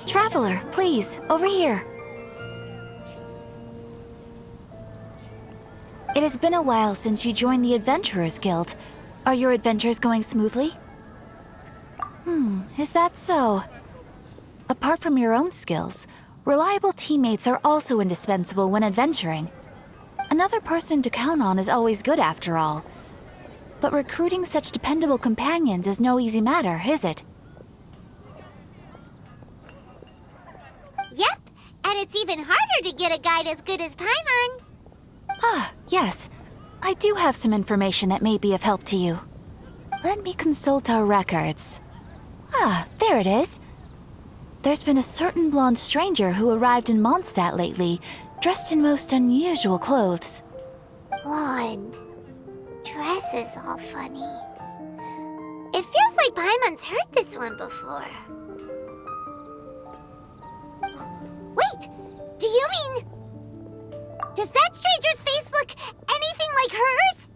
Traveler, please, over here. It has been a while since you joined the Adventurers Guild. Are your adventures going smoothly? Is that so? Apart from your own skills, reliable teammates are also indispensable when adventuring. Another person to count on is always good after all. But recruiting such dependable companions is no easy matter, is it? Yep, and it's even harder to get a guide as good as Paimon. Ah, yes. I do have some information that may be of help to you. Let me consult our records. Ah, there it is. There's been a certain blonde stranger who arrived in Mondstadt lately, dressed in most unusual clothes. Blonde. Dresses all funny. It feels like Paimon's heard this one before. Wait! Do you mean... Does that stranger's face look anything like hers?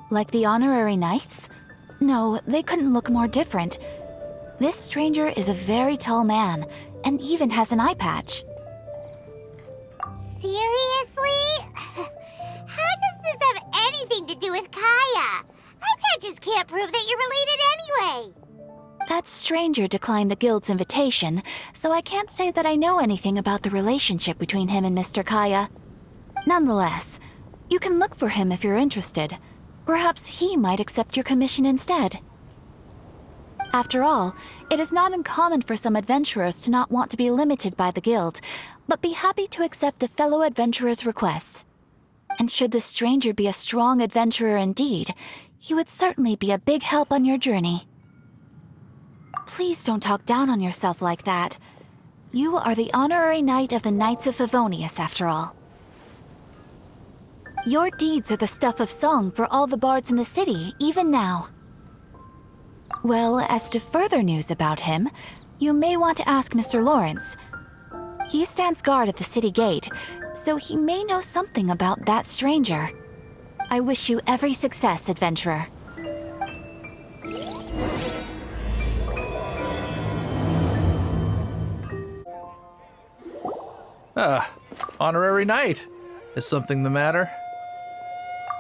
Like the honorary knights? No, they couldn't look more different. This stranger is a very tall man, and even has an eye patch. Seriously? How does this have anything to do with Kaya? Eye patches can't prove that you're related anyway. That stranger declined the guild's invitation, so I can't say that I know anything about the relationship between him and Mr. Kaya. Nonetheless, you can look for him if you're interested. Perhaps he might accept your commission instead. After all, it is not uncommon for some adventurers to not want to be limited by the guild, but be happy to accept a fellow adventurer's requests. And should the stranger be a strong adventurer indeed, he would certainly be a big help on your journey. Please don't talk down on yourself like that. You are the honorary knight of the Knights of Favonius, after all. Your deeds are the stuff of song for all the bards in the city, even now. Well, as to further news about him, you may want to ask Mr. Lawrence. He stands guard at the city gate, so he may know something about that stranger. I wish you every success, adventurer. Honorary knight. Is something the matter?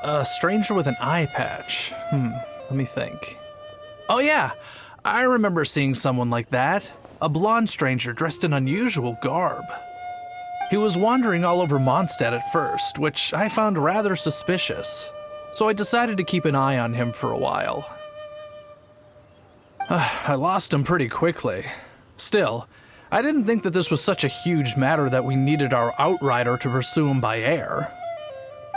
A stranger with an eye patch. Let me think. Oh yeah, I remember seeing someone like that. A blonde stranger dressed in unusual garb. He was wandering all over Mondstadt at first, which I found rather suspicious. So I decided to keep an eye on him for a while. I lost him pretty quickly. Still, I didn't think that this was such a huge matter that we needed our outrider to pursue him by air.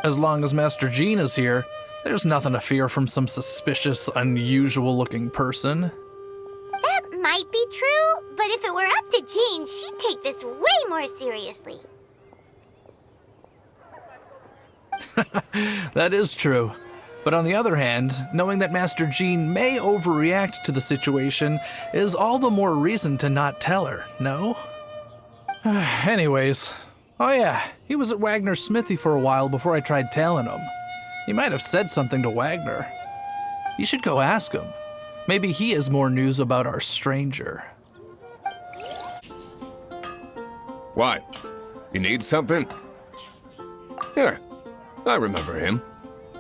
As long as Master Jean is here, there's nothing to fear from some suspicious, unusual-looking person. That might be true, but if it were up to Jean, she'd take this way more seriously. That is true. But on the other hand, knowing that Master Jean may overreact to the situation is all the more reason to not tell her, no? Anyways, oh yeah, he was at Wagner's smithy for a while before I tried tailing him. He might have said something to Wagner. You should go ask him. Maybe he has more news about our stranger. What? You need something? Here, I remember him.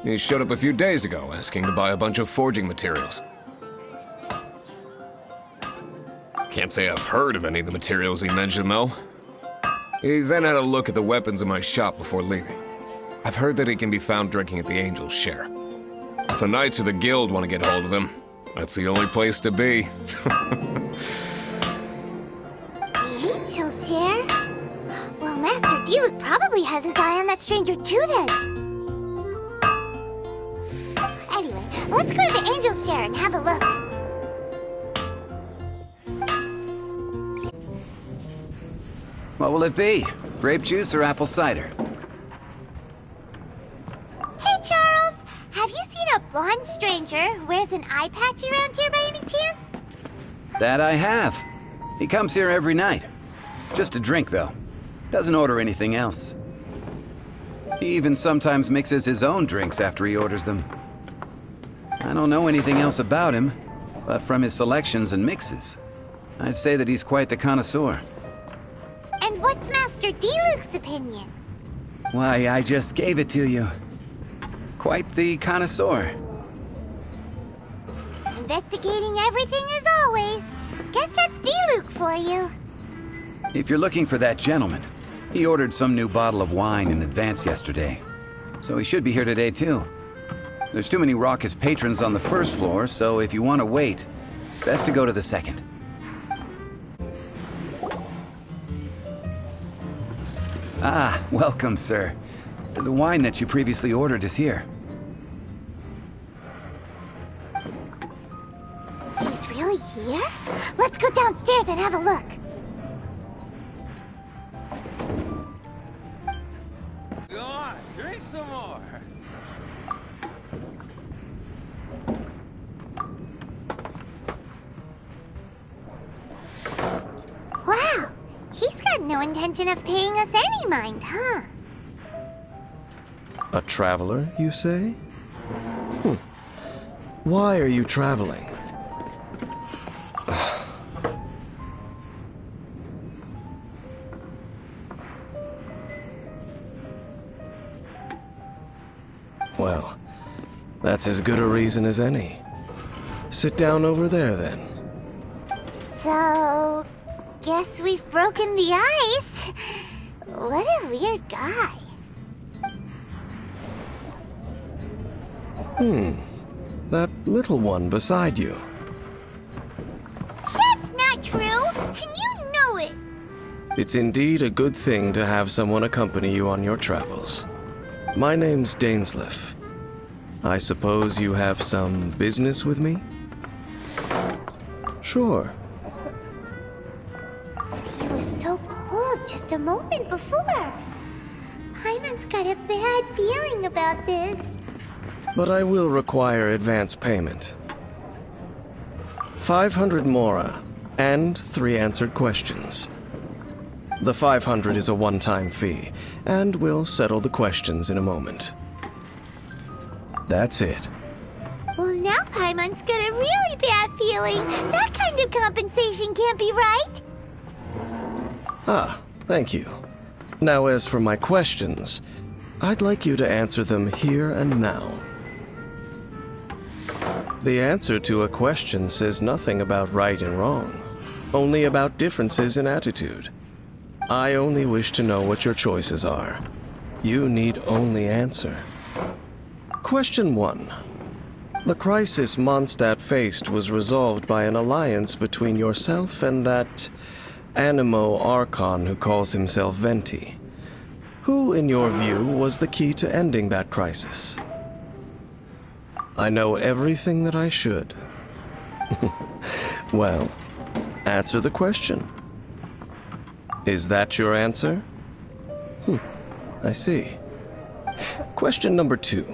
He showed up a few days ago asking to buy a bunch of forging materials. Can't say I've heard of any of the materials he mentioned, though. He then had a look at the weapons in my shop before leaving. I've heard that he can be found drinking at the Angel's Share. If the Knights of the Guild want to get hold of him, that's the only place to be. The Angel's Share? Well, Master Diluc probably has his eye on that stranger too, then. Anyway, let's go to the Angel's Share and have a look. What will it be? Grape juice or apple cider? Hey, Charles! Have you seen a blonde stranger who wears an eye patch around here by any chance? That I have. He comes here every night. Just to drink, though. Doesn't order anything else. He even sometimes mixes his own drinks after he orders them. I don't know anything else about him, but from his selections and mixes, I'd say that he's quite the connoisseur. And what's Master D-Luke's opinion? Why, I just gave it to you. Quite the connoisseur. Investigating everything as always. Guess that's D-Luke for you. If you're looking for that gentleman, he ordered some new bottle of wine in advance yesterday. So he should be here today too. There's too many raucous patrons on the first floor, so if you want to wait, best to go to the second. Ah, welcome, sir. The wine that you previously ordered is here. He's really here? Let's go downstairs and have a look. Go on, drink some more. Wow, he's got no intention of paying us any mind, huh? A traveler, you say? Why are you traveling? Well, that's as good a reason as any. Sit down over there, then. So, guess we've broken the ice. What a weird guy. That little one beside you. That's not true, and you know it. It's indeed a good thing to have someone accompany you on your travels. My name's Dainsleif. I suppose you have some business with me? Sure. He was so cold just a moment before. Paimon's got a bad feeling about this. But I will require advance payment. 500 mora, and 3 answered questions. The 500 is a one-time fee, and we'll settle the questions in a moment. That's it. Well, now Paimon's got a really bad feeling. That kind of compensation can't be right. Ah, thank you. Now as for my questions, I'd like you to answer them here and now. The answer to a question says nothing about right and wrong, only about differences in attitude. I only wish to know what your choices are. You need only answer. Question 1. The crisis Mondstadt faced was resolved by an alliance between yourself and that Animo Archon who calls himself Venti. Who, in your view, was the key to ending that crisis? I know everything that I should. Well, answer the question. Is that your answer? I see. Question number 2.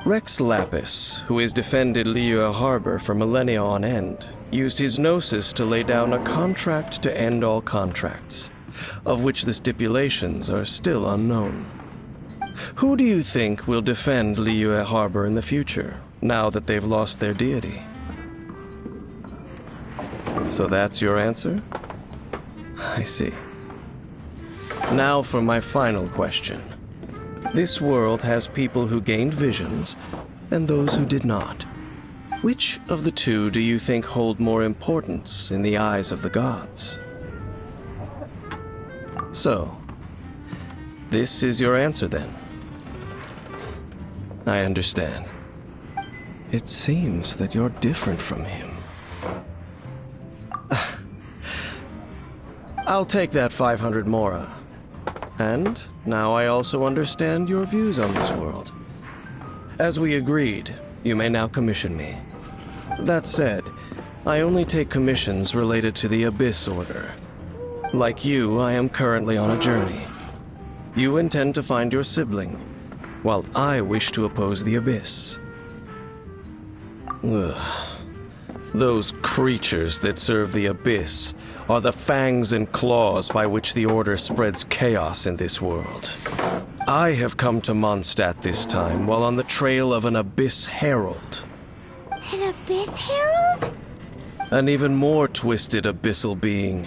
Rex Lapis, who has defended Liyue Harbor for millennia on end, used his gnosis to lay down a contract to end all contracts, of which the stipulations are still unknown. Who do you think will defend Liyue Harbor in the future, now that they've lost their deity? So that's your answer? I see. Now for my final question. This world has people who gained visions, and those who did not. Which of the two do you think hold more importance in the eyes of the gods? So, this is your answer then? I understand. It seems that you're different from him. I'll take that 500 mora. And now I also understand your views on this world. As we agreed, you may now commission me. That said, I only take commissions related to the Abyss Order. Like you, I am currently on a journey. You intend to find your sibling, while I wish to oppose the Abyss. Ugh. Those creatures that serve the Abyss are the fangs and claws by which the Order spreads chaos in this world. I have come to Mondstadt this time while on the trail of an Abyss Herald. An Abyss Herald? An even more twisted abyssal being.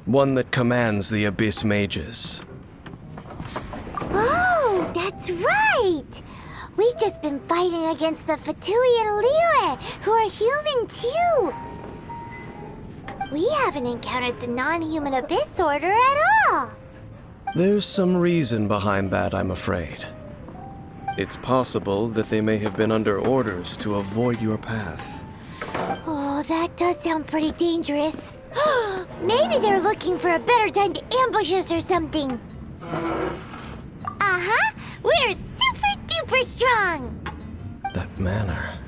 One that commands the Abyss Mages. Oh, that's right! We've just been fighting against the Fatui and Liyue, who are human too! We haven't encountered the non-human Abyss Order at all! There's some reason behind that, I'm afraid. It's possible that they may have been under orders to avoid your path. Oh, that does sound pretty dangerous. Maybe they're looking for a better time to ambush us or something. Uh-huh! We're super duper strong! That manner,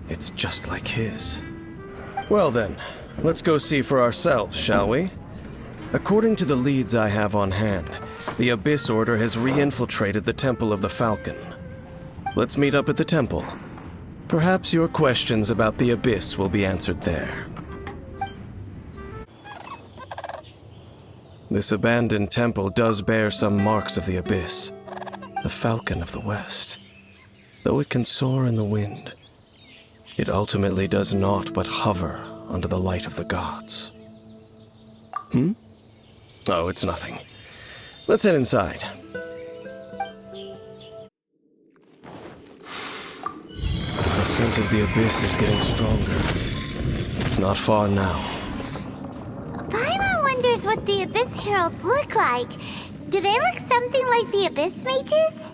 it's just like his. Well then, let's go see for ourselves, shall we? According to the leads I have on hand, the Abyss Order has re-infiltrated the Temple of the Falcon. Let's meet up at the temple. Perhaps your questions about the Abyss will be answered there. This abandoned temple does bear some marks of the Abyss, the Falcon of the West. Though it can soar in the wind, it ultimately does naught but hover under the light of the gods. Oh, it's nothing. Let's head inside. The scent of the Abyss is getting stronger. It's not far now. Paimon wonders what the Abyss Heralds look like. Do they look something like the Abyss Mages?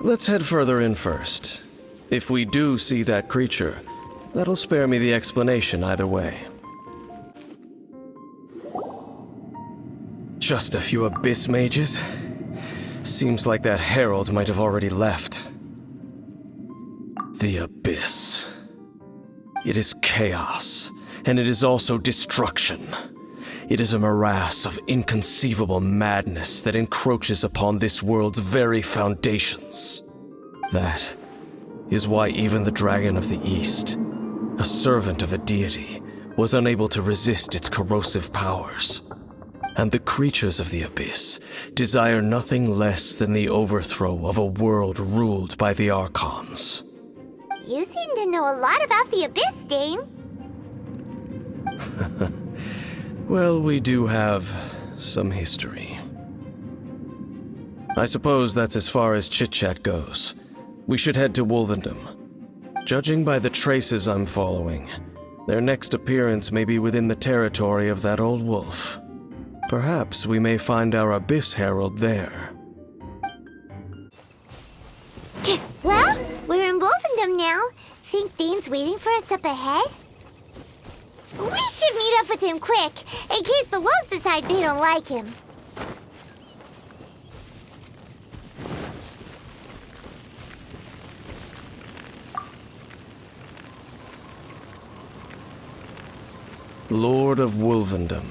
Let's head further in first. If we do see that creature, that'll spare me the explanation either way. Just a few Abyss Mages? Seems like that herald might have already left. The Abyss. It is chaos, and it is also destruction. It is a morass of inconceivable madness that encroaches upon this world's very foundations. That is why even the Dragon of the East, a servant of a deity, was unable to resist its corrosive powers. And the creatures of the Abyss desire nothing less than the overthrow of a world ruled by the Archons. You seem to know a lot about the Abyss, Dane. Well, we do have some history. I suppose that's as far as chit-chat goes. We should head to Wolvendom. Judging by the traces I'm following, their next appearance may be within the territory of that old wolf. Perhaps we may find our Abyss Herald there. Well, we're in Wolfendom now. Think Dane's waiting for us up ahead? We should meet up with him quick, in case the wolves decide they don't like him. Lord of Wolvendom,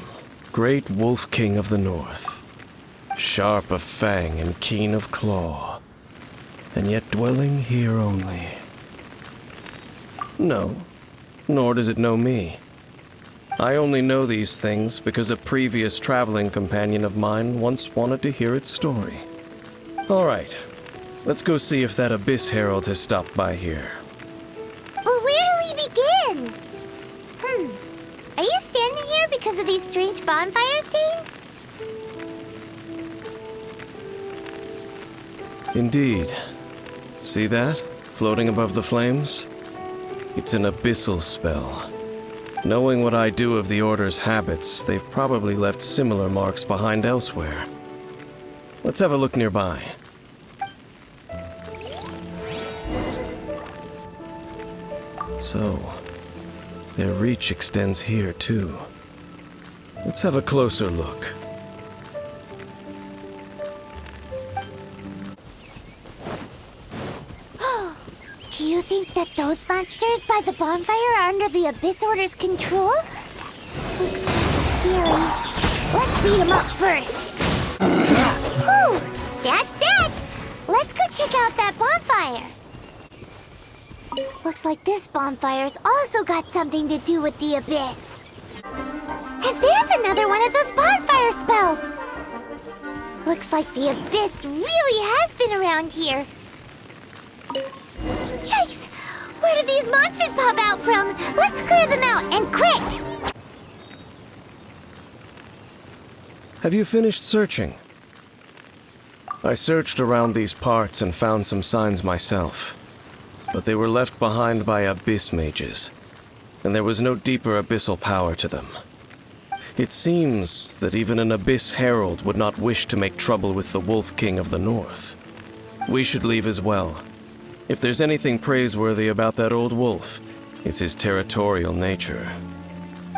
great Wolf King of the North, sharp of fang and keen of claw, and yet dwelling here only. No, nor does it know me. I only know these things because a previous traveling companion of mine once wanted to hear its story. All right, let's go see if that Abyss Herald has stopped by here. But where do we begin? Are you standing here because of these strange bonfires, Dane? Indeed. See that, floating above the flames? It's an abyssal spell. Knowing what I do of the Order's habits, they've probably left similar marks behind elsewhere. Let's have a look nearby. So, their reach extends here too. Let's have a closer look. Do you think that those monsters by the bonfire are under the Abyss Order's control? Looks kinda scary. Let's beat them up first. Whew! That's that! Let's go check out that bonfire. Looks like this bonfire's also got something to do with the Abyss. And there's another one of those bonfire spells! Looks like the Abyss really has been around here. Yikes! Where do these monsters pop out from? Let's clear them out, and quick! Have you finished searching? I searched around these parts and found some signs myself, but they were left behind by abyss mages, and there was no deeper abyssal power to them. It seems that even an abyss herald would not wish to make trouble with the Wolf King of the North. We should leave as well. If there's anything praiseworthy about that old wolf, it's his territorial nature.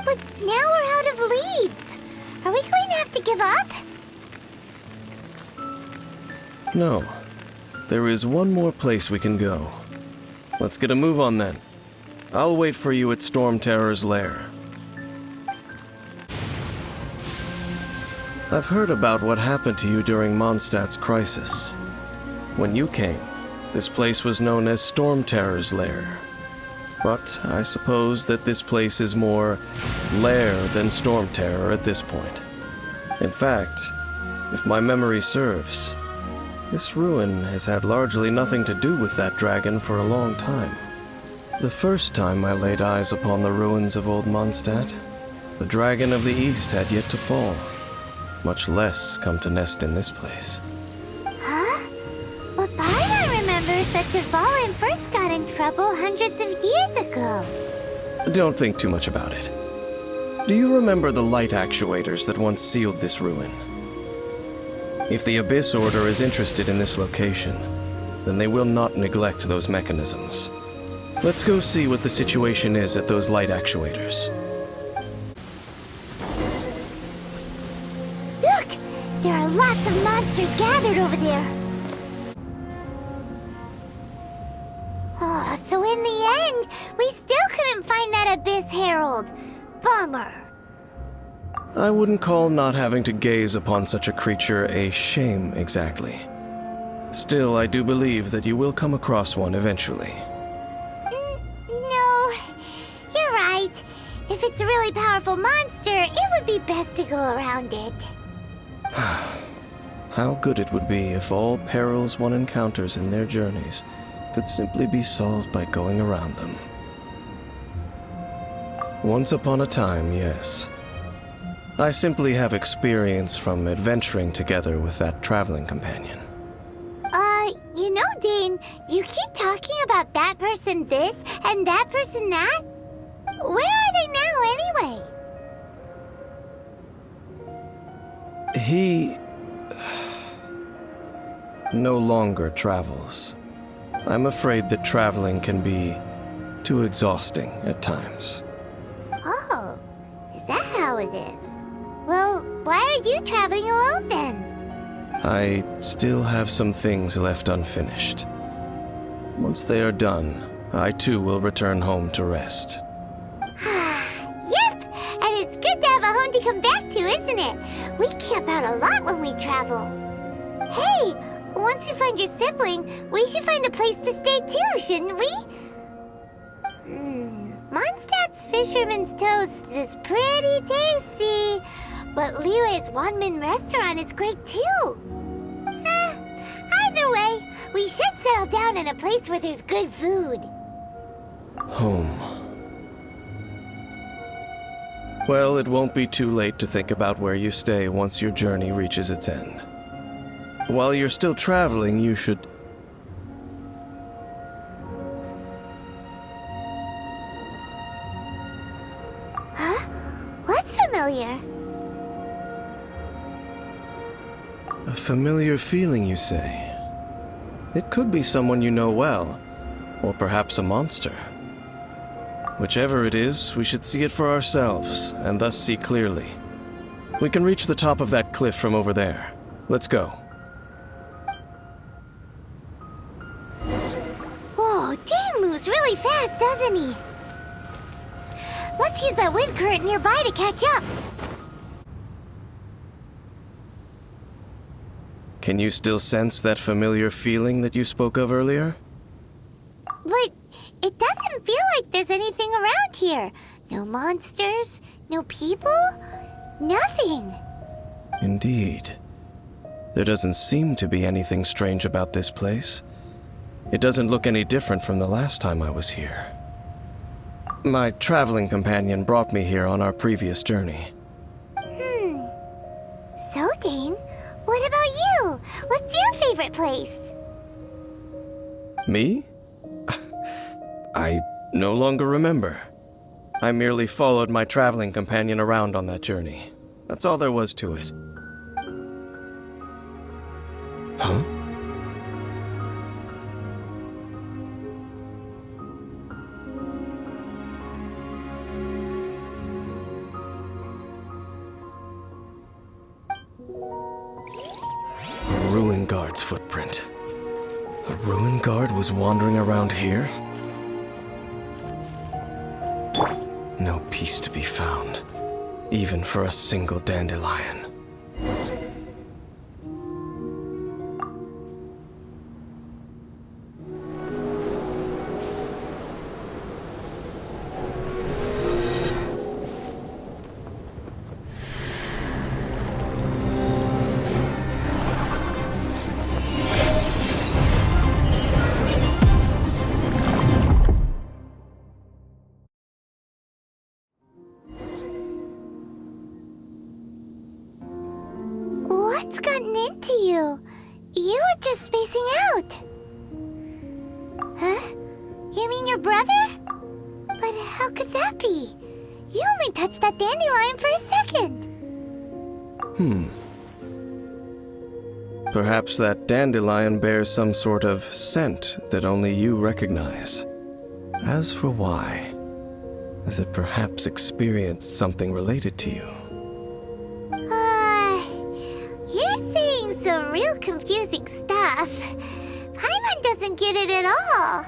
But now we're out of leads. Are we going to have to give up? No. There is one more place we can go. Let's get a move on then. I'll wait for you at Storm Terror's lair. I've heard about what happened to you during Mondstadt's crisis. When you came, this place was known as Storm Terror's lair. But I suppose that this place is more lair than Storm Terror at this point. In fact, if my memory serves, this ruin has had largely nothing to do with that dragon for a long time. The first time I laid eyes upon the ruins of old Mondstadt, the dragon of the East had yet to fall, much less come to nest in this place. Huh? What Paimon remembers that Dvalin first got in trouble hundreds of years ago. Don't think too much about it. Do you remember the light actuators that once sealed this ruin? If the Abyss Order is interested in this location, then they will not neglect those mechanisms. Let's go see what the situation is at those light actuators. Look! There are lots of monsters gathered over there. Oh, so in the end, we still couldn't find that Abyss Herald. Bummer. I wouldn't call not having to gaze upon such a creature a shame exactly. Still, I do believe that you will come across one eventually. No, you're right. If it's a really powerful monster, it would be best to go around it. How good it would be if all perils one encounters in their journeys could simply be solved by going around them. Once upon a time, yes. I simply have experience from adventuring together with that traveling companion. You know, Dane, you keep talking about that person this and that person that. Where are they now, anyway? He no longer travels. I'm afraid that traveling can be too exhausting at times. Oh, is that how it is? Well, why are you traveling alone then? I still have some things left unfinished. Once they are done, I too will return home to rest. Yep, and it's good to have a home to come back to, isn't it? We camp out a lot when we travel. Hey, once you find your sibling, we should find a place to stay too, shouldn't we? Mondstadt's Fisherman's Toast is pretty tasty, but Liyue's Wanmin restaurant is great too. Either way, we should settle down in a place where there's good food. Home. Well, it won't be too late to think about where you stay once your journey reaches its end. While you're still traveling, you should... Huh? What's familiar? A familiar feeling, you say? It could be someone you know well, or perhaps a monster. Whichever it is, we should see it for ourselves, and thus see clearly. We can reach the top of that cliff from over there. Let's go. Whoa, Dane moves really fast, doesn't he? Let's use that wind current nearby to catch up. Can you still sense that familiar feeling that you spoke of earlier? But it doesn't feel like there's anything around here. No monsters, no people, nothing. Indeed. There doesn't seem to be anything strange about this place. It doesn't look any different from the last time I was here. My traveling companion brought me here on our previous journey. So, Dane, what about you? What's your favorite place? Me? I no longer remember. I merely followed my traveling companion around on that journey. That's all there was to it. Huh? A ruin guard's footprint. A ruin guard was wandering around here? No peace to be found, even for a single dandelion. What's gotten into you? You were just spacing out. Huh? You mean your brother? But how could that be? You only touched that dandelion for a second. Perhaps that dandelion bears some sort of scent that only you recognize. As for why, has it perhaps experienced something related to you? You're saying some real confusing stuff. Paimon doesn't get it at all.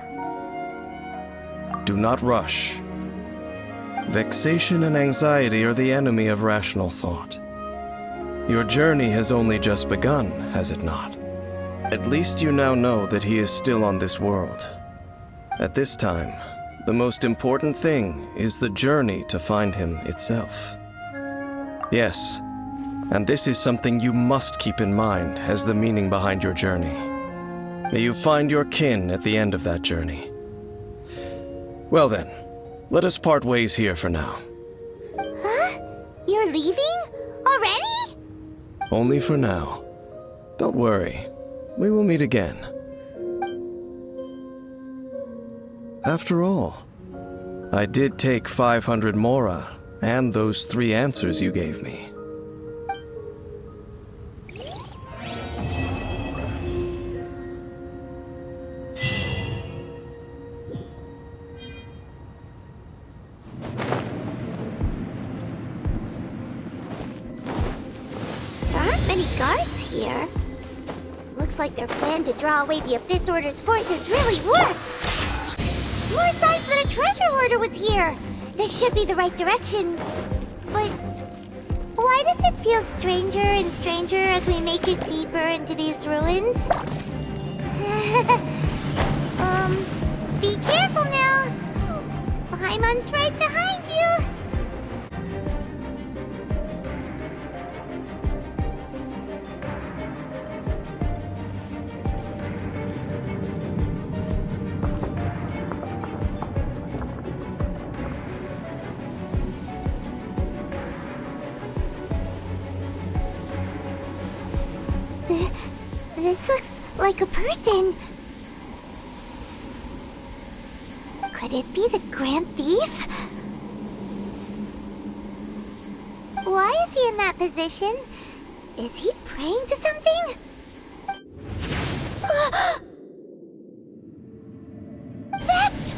Do not rush. Vexation and anxiety are the enemy of rational thought. Your journey has only just begun, has it not? At least you now know that he is still on this world. At this time, the most important thing is the journey to find him itself. Yes, and this is something you must keep in mind as the meaning behind your journey. May you find your kin at the end of that journey. Well then, let us part ways here for now. Huh? You're leaving? Already? Only for now. Don't worry, we will meet again. After all, I did take 500 mora and those 3 answers you gave me. There aren't many guards here. Looks like their plan to draw away the Abyss Order's forces really worked. More signs that a treasure hoarder was here. This should be the right direction. But why does it feel stranger and stranger as we make it deeper into these ruins? Be careful now. Paimon's right behind you. This looks like a person. Could it be the Grand Thief? Why is he in that position? Is he praying to something? That's...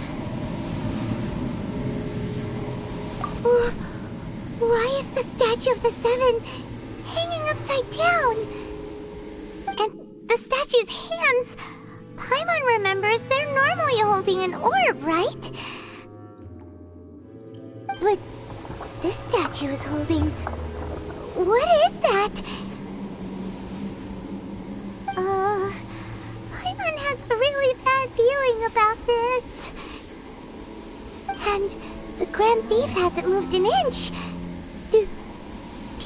Why is the Statue of the Seven hanging upside down? And the statue's hands... Paimon remembers they're normally holding an orb, right? But this statue is holding... What is that? Paimon has a really bad feeling about this. And the Grand Thief hasn't moved an inch. Do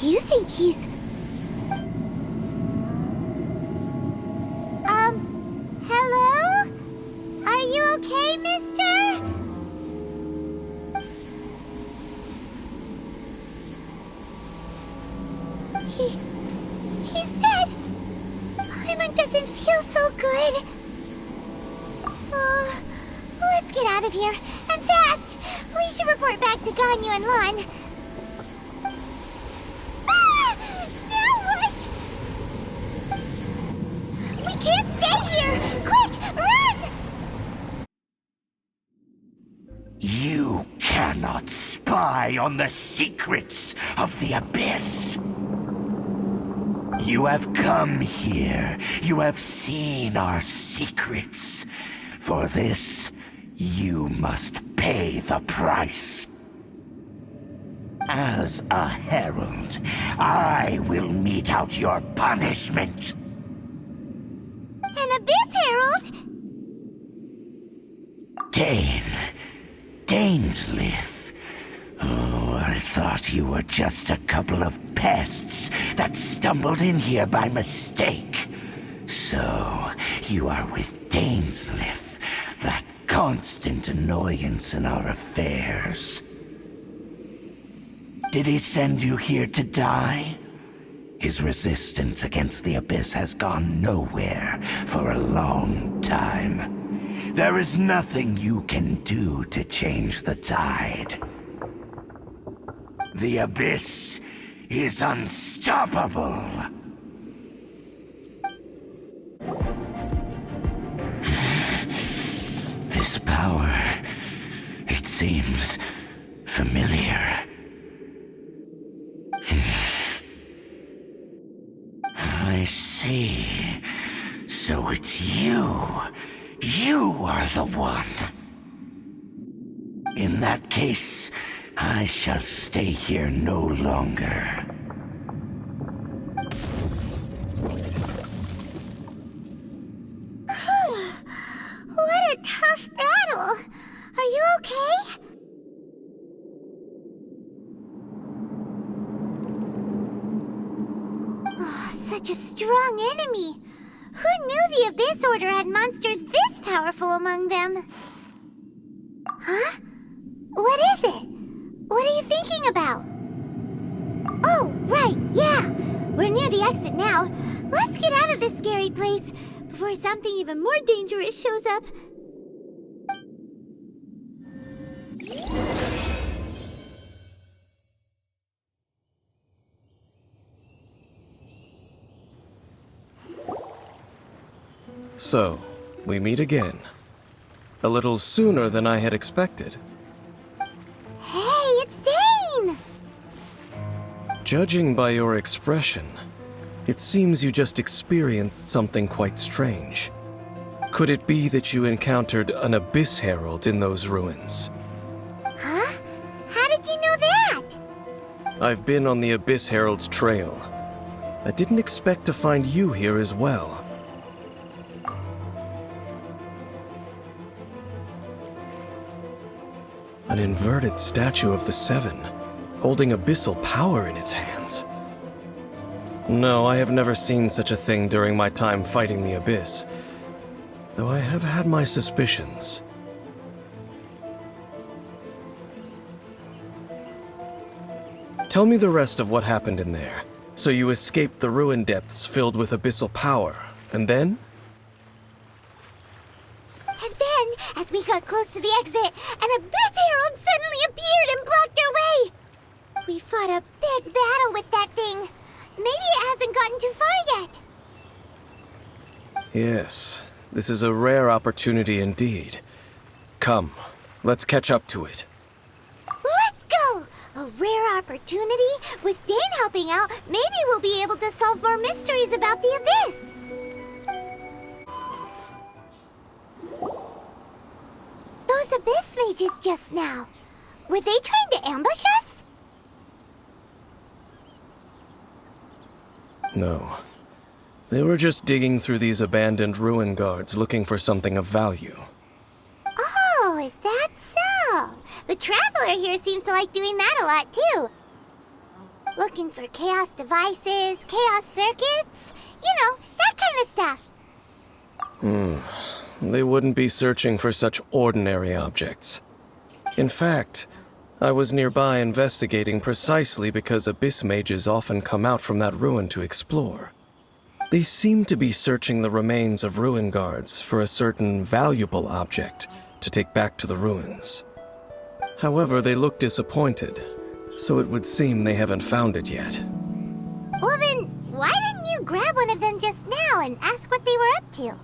you think he's... Hello? He's dead. Paimon doesn't feel so good. Let's get out of here, and fast! We should report back to Ganyu and Lon. Now what? We can't stay here! Quick, run! You cannot spy on the secrets of the Abyss. You have come here. You have seen our secrets. For this, you must pay the price. As a herald, I will mete out your punishment. An Abyss Herald? Dainsleif. Oh, I thought you were just a couple of pests that stumbled in here by mistake. So, you are with Dainsleif, that constant annoyance in our affairs. Did he send you here to die? His resistance against the Abyss has gone nowhere for a long time. There is nothing you can do to change the tide. The Abyss is unstoppable. This power, it seems familiar. I see. So it's you. You are the one. In that case, I shall stay here no longer. What a tough battle! Are you okay? Oh, such a strong enemy! Who knew the Abyss Order had monsters this powerful among them? Huh? What is it? What are you thinking about? Oh, right, yeah! We're near the exit now. Let's get out of this scary place before something even more dangerous shows up. So, we meet again. A little sooner than I had expected. Hey, it's Dane! Judging by your expression, it seems you just experienced something quite strange. Could it be that you encountered an Abyss Herald in those ruins? Huh? How did you know that? I've been on the Abyss Herald's trail. I didn't expect to find you here as well. An inverted statue of the Seven, holding abyssal power in its hands. No, I have never seen such a thing during my time fighting the Abyss, though I have had my suspicions. Tell me the rest of what happened in there. So you escaped the ruin depths filled with abyssal power, and then? And then, as we got close to the exit, an Abyss Herald suddenly appeared and blocked our way! We fought a big battle with that thing. Maybe it hasn't gotten too far yet. Yes, this is a rare opportunity indeed. Come, let's catch up to it. Let's go! A rare opportunity? With Dane helping out, maybe we'll be able to solve more mysteries about the Abyss! Those Abyss mages just now, were they trying to ambush us? No. They were just digging through these abandoned ruin guards looking for something of value. Oh, is that so? The Traveler here seems to like doing that a lot, too. Looking for chaos devices, chaos circuits, you know, that kind of stuff. They wouldn't be searching for such ordinary objects. In fact, I was nearby investigating precisely because abyss mages often come out from that ruin to explore. They seem to be searching the remains of ruin guards for a certain valuable object to take back to the ruins. However, they look disappointed, so it would seem they haven't found it yet. Well then, why didn't you grab one of them just now and ask what they were up to?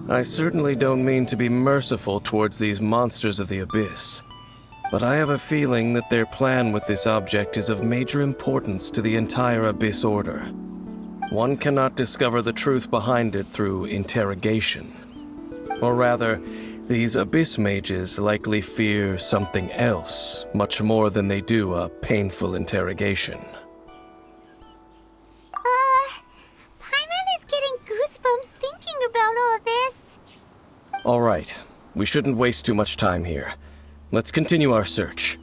I certainly don't mean to be merciful towards these monsters of the abyss, but I have a feeling that their plan with this object is of major importance to the entire Abyss Order. One cannot discover the truth behind it through interrogation. Or rather, these Abyss mages likely fear something else, much more than they do a painful interrogation. Paimon is getting goosebumps thinking about all this. All right, we shouldn't waste too much time here. Let's continue our search.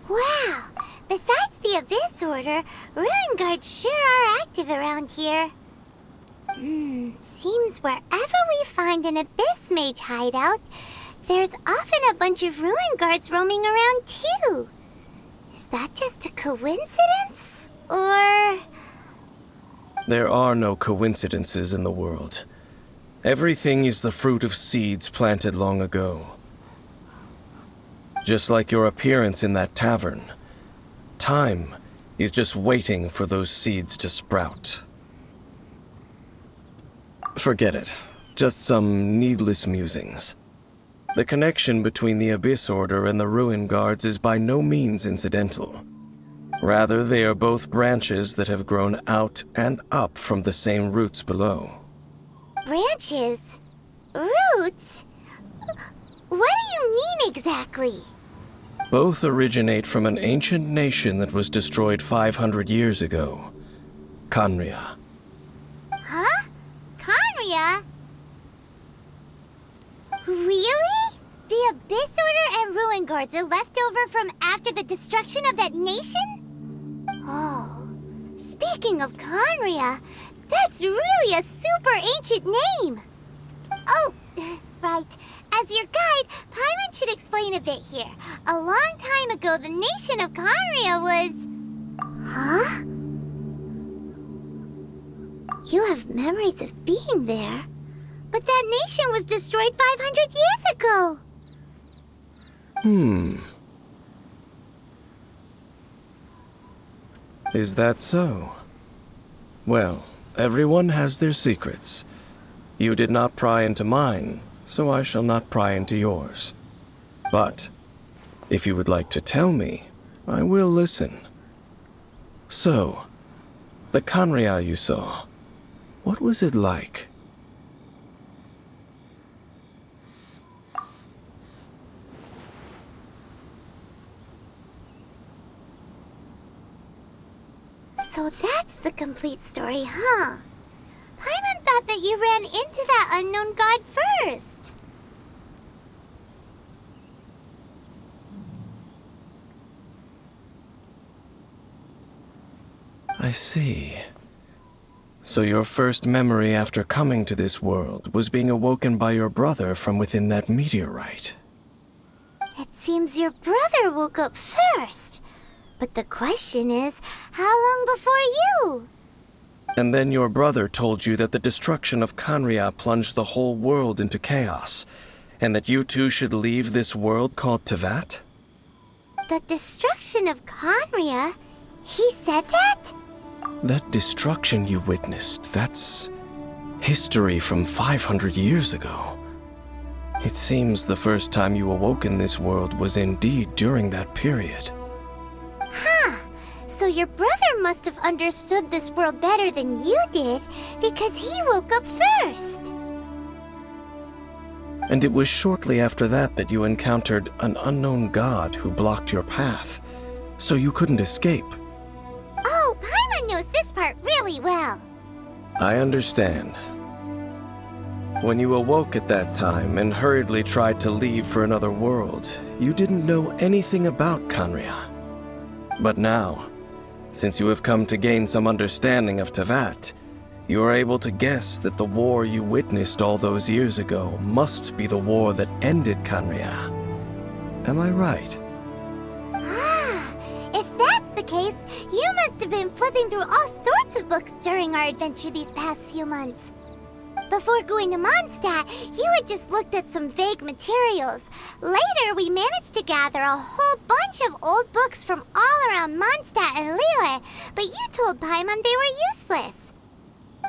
Wow! Besides the Abyss Order, Ruin Guards sure are active around here. Seems wherever we find an Abyss Mage hideout, there's often a bunch of Ruin Guards roaming around too. Is that just a coincidence? Or... There are no coincidences in the world. Everything is the fruit of seeds planted long ago. Just like your appearance in that tavern, time is just waiting for those seeds to sprout. Forget it. Just some needless musings. The connection between the Abyss Order and the Ruin Guards is by no means incidental. Rather, they are both branches that have grown out and up from the same roots below. branches? Roots? What do you mean exactly? Both originate from an ancient nation that was destroyed 500 years ago. Khaenri'ah. Huh? Khaenri'ah? Really? The Abyss Order and Ruin Guards are left over from after the destruction of that nation? Oh, speaking of Khaenri'ah, that's really a super ancient name. Oh, right. As your guide, Paimon should explain a bit here. A long time ago, the nation of Khaenri'ah was... Huh? You have memories of being there. But that nation was destroyed 500 years ago. Is that so? Well, everyone has their secrets. You did not pry into mine, so I shall not pry into yours. But, if you would like to tell me, I will listen. So, the Khaenri'ah you saw, what was it like? So that's the complete story, huh? Paimon thought that you ran into that unknown god first. I see. So your first memory after coming to this world was being awoken by your brother from within that meteorite. It seems your brother woke up first. But the question is, how long before you? And then your brother told you that the destruction of Khaenri'ah plunged the whole world into chaos, and that you two should leave this world called Teyvat? The destruction of Khaenri'ah? He said that? That destruction you witnessed, that's history from 500 years ago. It seems the first time you awoke in this world was indeed during that period. Huh. So your brother must have understood this world better than you did, because he woke up first. And it was shortly after that that you encountered an unknown god who blocked your path, so you couldn't escape. Oh, Paimon knows this part really well. I understand. When you awoke at that time and hurriedly tried to leave for another world, you didn't know anything about Khaenri'ah. But now, since you have come to gain some understanding of Teyvat, You are able to guess that the war you witnessed all those years ago must be the war that ended Canria. Am I right? Ah, if that's the case, you must have been flipping through all sorts of books during our adventure these past few months. Before going to Mondstadt, you had just looked at some vague materials. Later, we managed to gather a whole bunch of old books from all around Mondstadt and Liyue, but you told Paimon they were useless.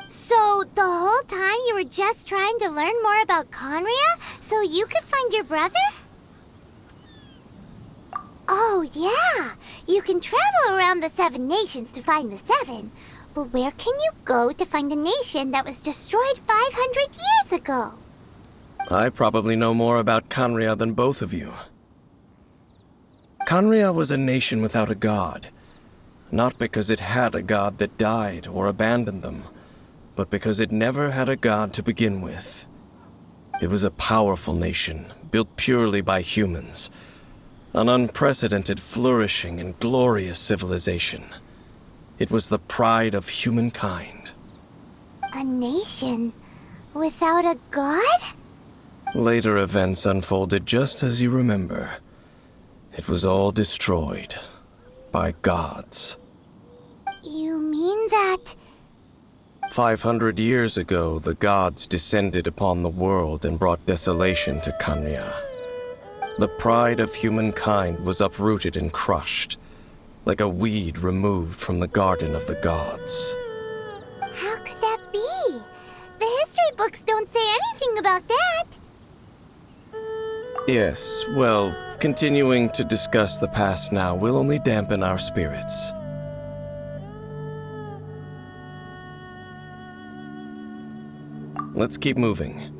So, the whole time you were just trying to learn more about Conria so you could find your brother? Oh, yeah. You can travel around the 7 nations to find the 7. But where can you go to find a nation that was destroyed 500 years ago? I probably know more about Canria than both of you. Canria was a nation without a god. Not because it had a god that died or abandoned them, but because it never had a god to begin with. It was a powerful nation, built purely by humans. An unprecedented, flourishing, and glorious civilization. It was the pride of humankind. A nation without a god? Later events unfolded just as you remember. It was all destroyed by gods. You mean that... 500 years ago, the gods descended upon the world and brought desolation to Canria. The pride of humankind was uprooted and crushed, like a weed removed from the garden of the gods. How could that be? The history books don't say anything about that. Yes, well, continuing to discuss the past now will only dampen our spirits. Let's keep moving.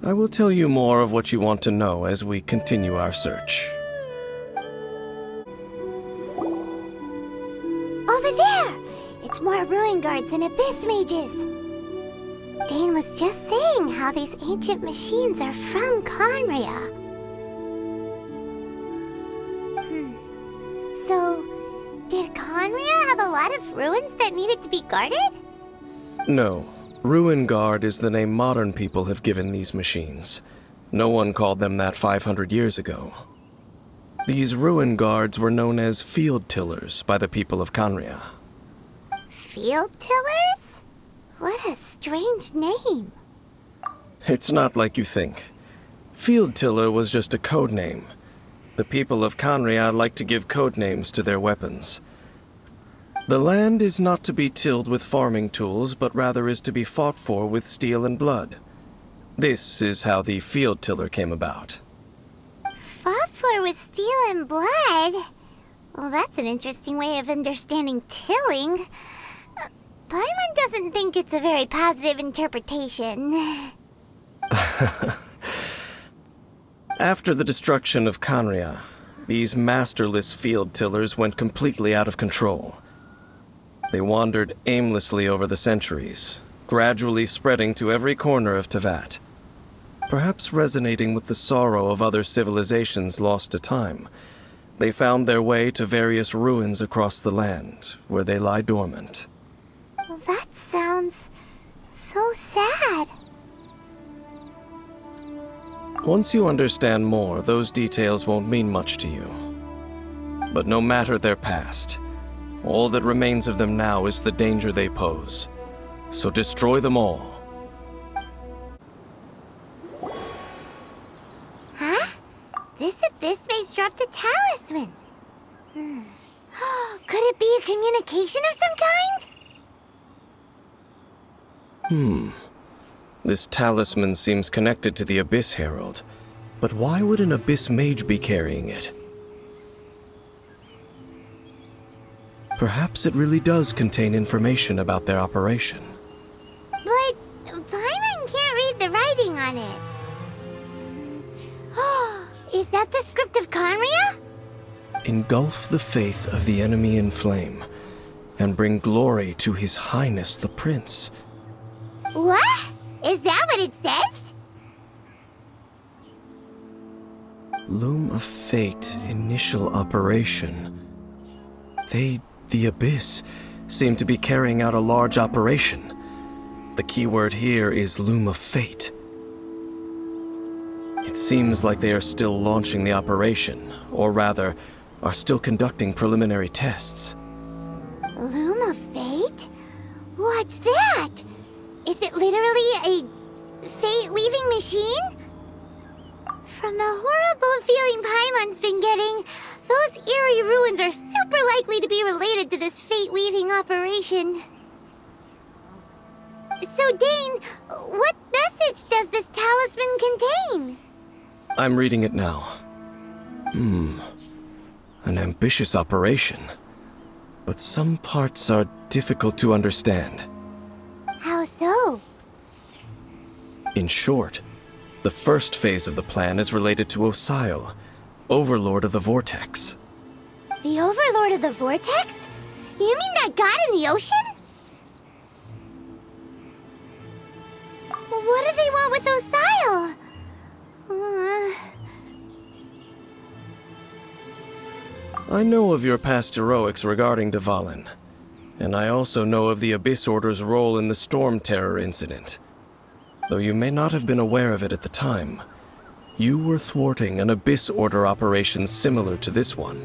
I will tell you more of what you want to know as we continue our search. Over there! It's more ruin guards and abyss mages. Dane was just saying how these ancient machines are from Conria. So, did Conria have a lot of ruins that needed to be guarded? No. Ruin Guard is the name modern people have given these machines. No one called them that 500 years ago. These Ruin Guards were known as Field Tillers by the people of Canria. Field Tillers? What a strange name. It's not like you think. Field Tiller was just a code name. The people of Canria like to give code names to their weapons. The land is not to be tilled with farming tools, but rather is to be fought for with steel and blood. This is how the Field Tiller came about. Fought for with steel and blood? Well, that's an interesting way of understanding tilling. Paimon doesn't think it's a very positive interpretation. After the destruction of Canria, these masterless field tillers went completely out of control. They wandered aimlessly over the centuries, gradually spreading to every corner of Tevat. Perhaps resonating with the sorrow of other civilizations lost to time, they found their way to various ruins across the land, where they lie dormant. Well, that sounds so sad. Once you understand more, those details won't mean much to you. But no matter their past, all that remains of them now is the danger they pose. So destroy them all. Huh? This abyss maze dropped a talisman. Could it be a communication of some kind? This talisman seems connected to the Abyss Herald. But why would an Abyss Mage be carrying it? Perhaps it really does contain information about their operation. But Paimon can't read the writing on it. Is that the script of Conria? Engulf the faith of the enemy in flame, and bring glory to His Highness the Prince. What? Is that what it says? Loom of Fate, initial operation. The Abyss, seem to be carrying out a large operation. The keyword here is Loom of Fate. It seems like they are still launching the operation, or rather, are still conducting preliminary tests. Loom of Fate? What's that? Is it literally a fate-leaving machine? From the horrible feeling Paimon's been getting, those eerie ruins are super likely to be related to this fate-leaving operation. So, Dane, what message does this talisman contain? I'm reading it now. An ambitious operation. But some parts are difficult to understand. How so? In short, the first phase of the plan is related to Osile, Overlord of the Vortex. The Overlord of the Vortex? You mean that god in the ocean? What do they want with Osile? I know of your past heroics regarding Dvalin, and I also know of the Abyss Order's role in the Storm Terror incident. Though you may not have been aware of it at the time, you were thwarting an Abyss Order operation similar to this one.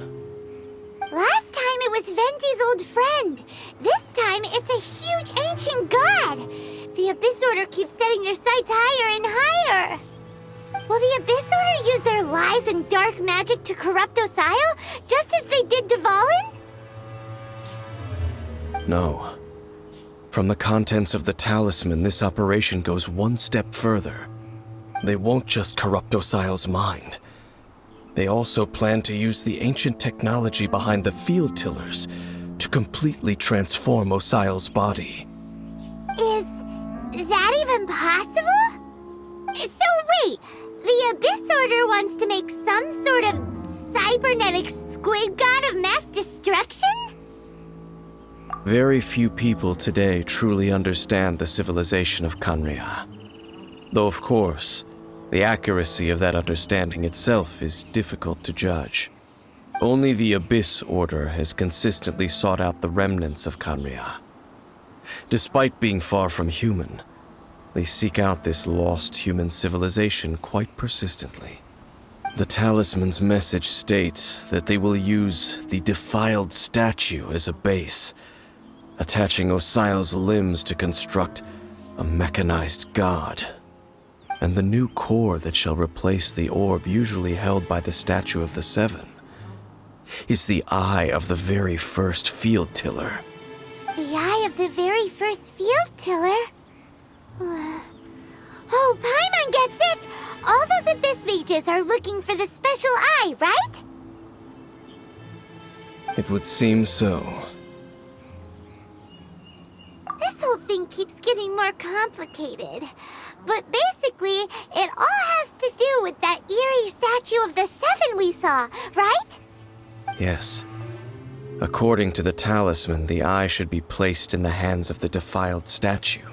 Last time it was Venti's old friend. This time it's a huge ancient god. The Abyss Order keeps setting their sights higher and higher. Will the Abyss Order use their lies and dark magic to corrupt Osile, just as they did Dvalin? No. From the contents of the talisman, this operation goes one step further. They won't just corrupt Osile's mind. They also plan to use the ancient technology behind the field tillers to completely transform Osile's body. Is that even possible? So wait, the Abyss Order wants to make some sort of cybernetic squid god of mass destruction? Very few people today truly understand the civilization of Khaenri'ah. Though of course, the accuracy of that understanding itself is difficult to judge. Only the Abyss Order has consistently sought out the remnants of Khaenri'ah. Despite being far from human, they seek out this lost human civilization quite persistently. The talisman's message states that they will use the defiled statue as a base, attaching Osile's limbs to construct a mechanized god. And the new core that shall replace the orb usually held by the Statue of the Seven is the eye of the very first field tiller. The eye of the very first field tiller? Oh, Paimon gets it! All those Abyss mages are looking for the special eye, right? It would seem so. This whole thing keeps getting more complicated. But basically, it all has to do with that eerie Statue of the Seven we saw, right? Yes. According to the talisman, the eye should be placed in the hands of the defiled statue,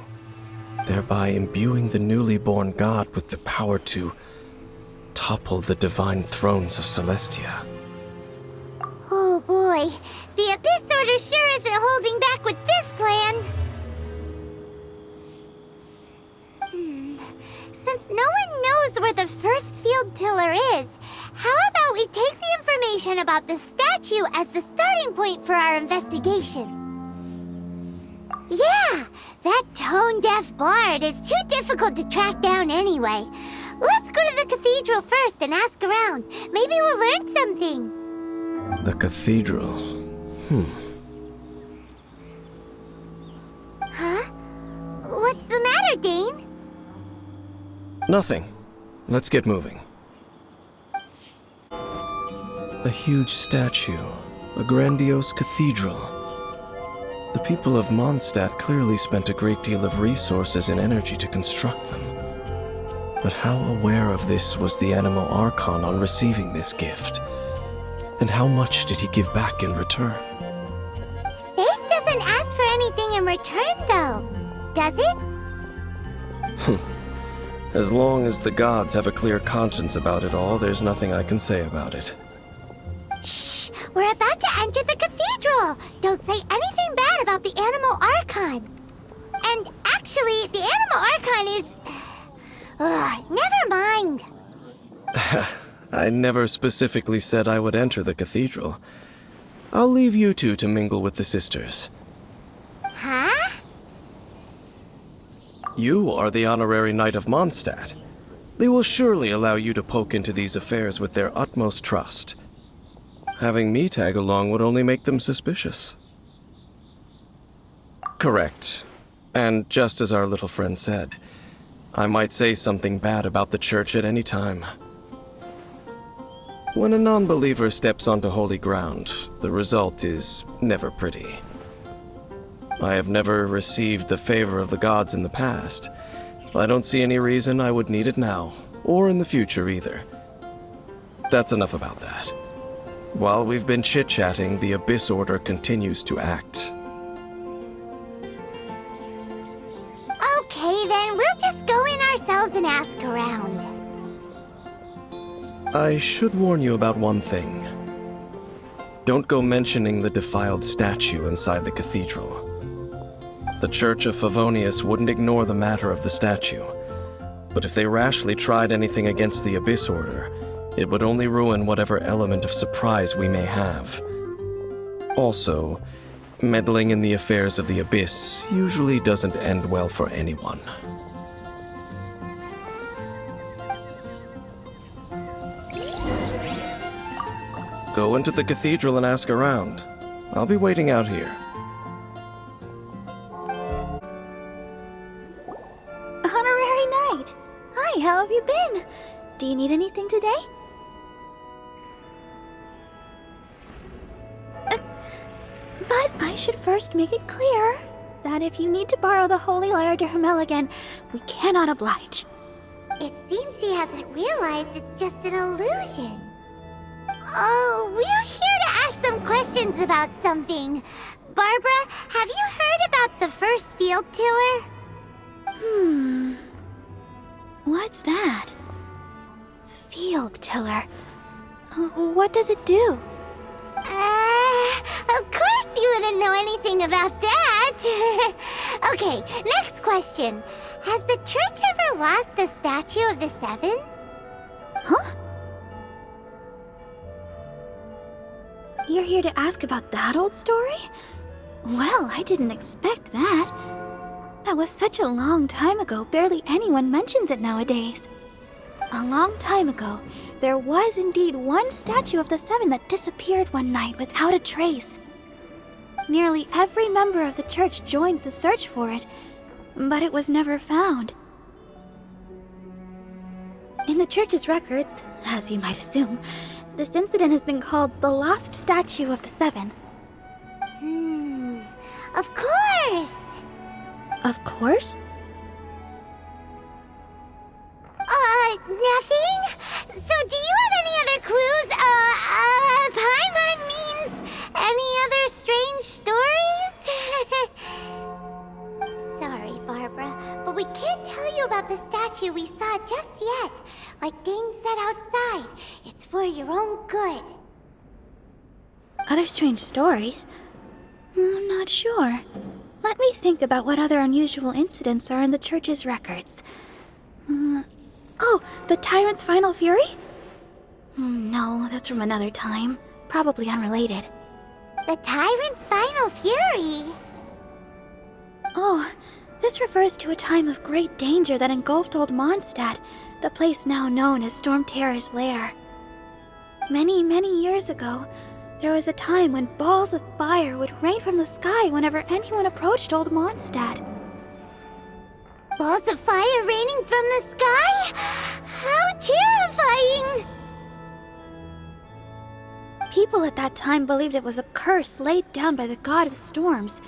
thereby imbuing the newly born god with the power to topple the divine thrones of Celestia. Oh boy, the Abyss Order sure isn't holding back with this plan. Since no one knows where the first field tiller is, how about we take the information about the statue as the starting point for our investigation? Yeah, that tone-deaf bard is too difficult to track down anyway. Let's go to the cathedral first and ask around. Maybe we'll learn something. The cathedral. Huh? What's the matter, Dane? Nothing. Let's get moving. A huge statue. A grandiose cathedral. The people of Mondstadt clearly spent a great deal of resources and energy to construct them. But how aware of this was the Animo Archon on receiving this gift? And how much did he give back in return? Faith doesn't ask for anything in return, though, does it? As long as the gods have a clear conscience about it all, there's nothing I can say about it. Shh! We're about to enter the cathedral! Don't say anything bad about the Animo Archon! And actually, Actually, the Animal Archon is... never mind. I never specifically said I would enter the cathedral. I'll leave you two to mingle with the sisters. Huh? You are the honorary knight of Mondstadt. They will surely allow you to poke into these affairs with their utmost trust. Having me tag along would only make them suspicious. Correct. And just as our little friend said, I might say something bad about the church at any time. When a non-believer steps onto holy ground, the result is never pretty. I have never received the favor of the gods in the past. I don't see any reason I would need it now, or in the future either. That's enough about that. While we've been chit-chatting, the Abyss Order continues to act. Okay, then we'll just go in ourselves and ask around. I should warn you about one thing. Don't go mentioning the defiled statue inside the cathedral. The Church of Favonius wouldn't ignore the matter of the statue, but if they rashly tried anything against the Abyss Order, it would only ruin whatever element of surprise we may have. Also, meddling in the affairs of the Abyss usually doesn't end well for anyone. Go into the cathedral and ask around. I'll be waiting out here. Honorary Knight! Hi, how have you been? Do you need anything today? But I should first make it clear that if you need to borrow the Holy Lyre de Hermel again, we cannot oblige. It seems she hasn't realized it's just an illusion. Oh, we're here to ask some questions about something. Barbara, have you heard about the first field tiller? What's that? Field tiller. What does it do? Of course you wouldn't know anything about that. Okay, next question. Has the church ever lost a statue of the Seven? Huh? You're here to ask about that old story? Well, I didn't expect that. That was such a long time ago, barely anyone mentions it nowadays. A long time ago, there was indeed one statue of the Seven that disappeared one night without a trace. Nearly every member of the church joined the search for it, but it was never found. In the church's records, as you might assume, this incident has been called the Lost Statue of the Seven. Of course! Of course? Nothing? So do you have any other clues? Paimon means any other strange stories? Sorry, Barbara, but we can't tell you about the statue we saw just yet. Like Dane said outside, it's for your own good. Other strange stories? I'm not sure. Let me think about what other unusual incidents are in the church's records. Oh, the Tyrant's Final Fury? No, that's from another time. Probably unrelated. The Tyrant's Final Fury? Oh, this refers to a time of great danger that engulfed Old Mondstadt, the place now known as Storm Terror's lair. Many, many years ago, there was a time when balls of fire would rain from the sky whenever anyone approached Old Mondstadt. Balls of fire raining from the sky? How terrifying! People at that time believed it was a curse laid down by the god of storms,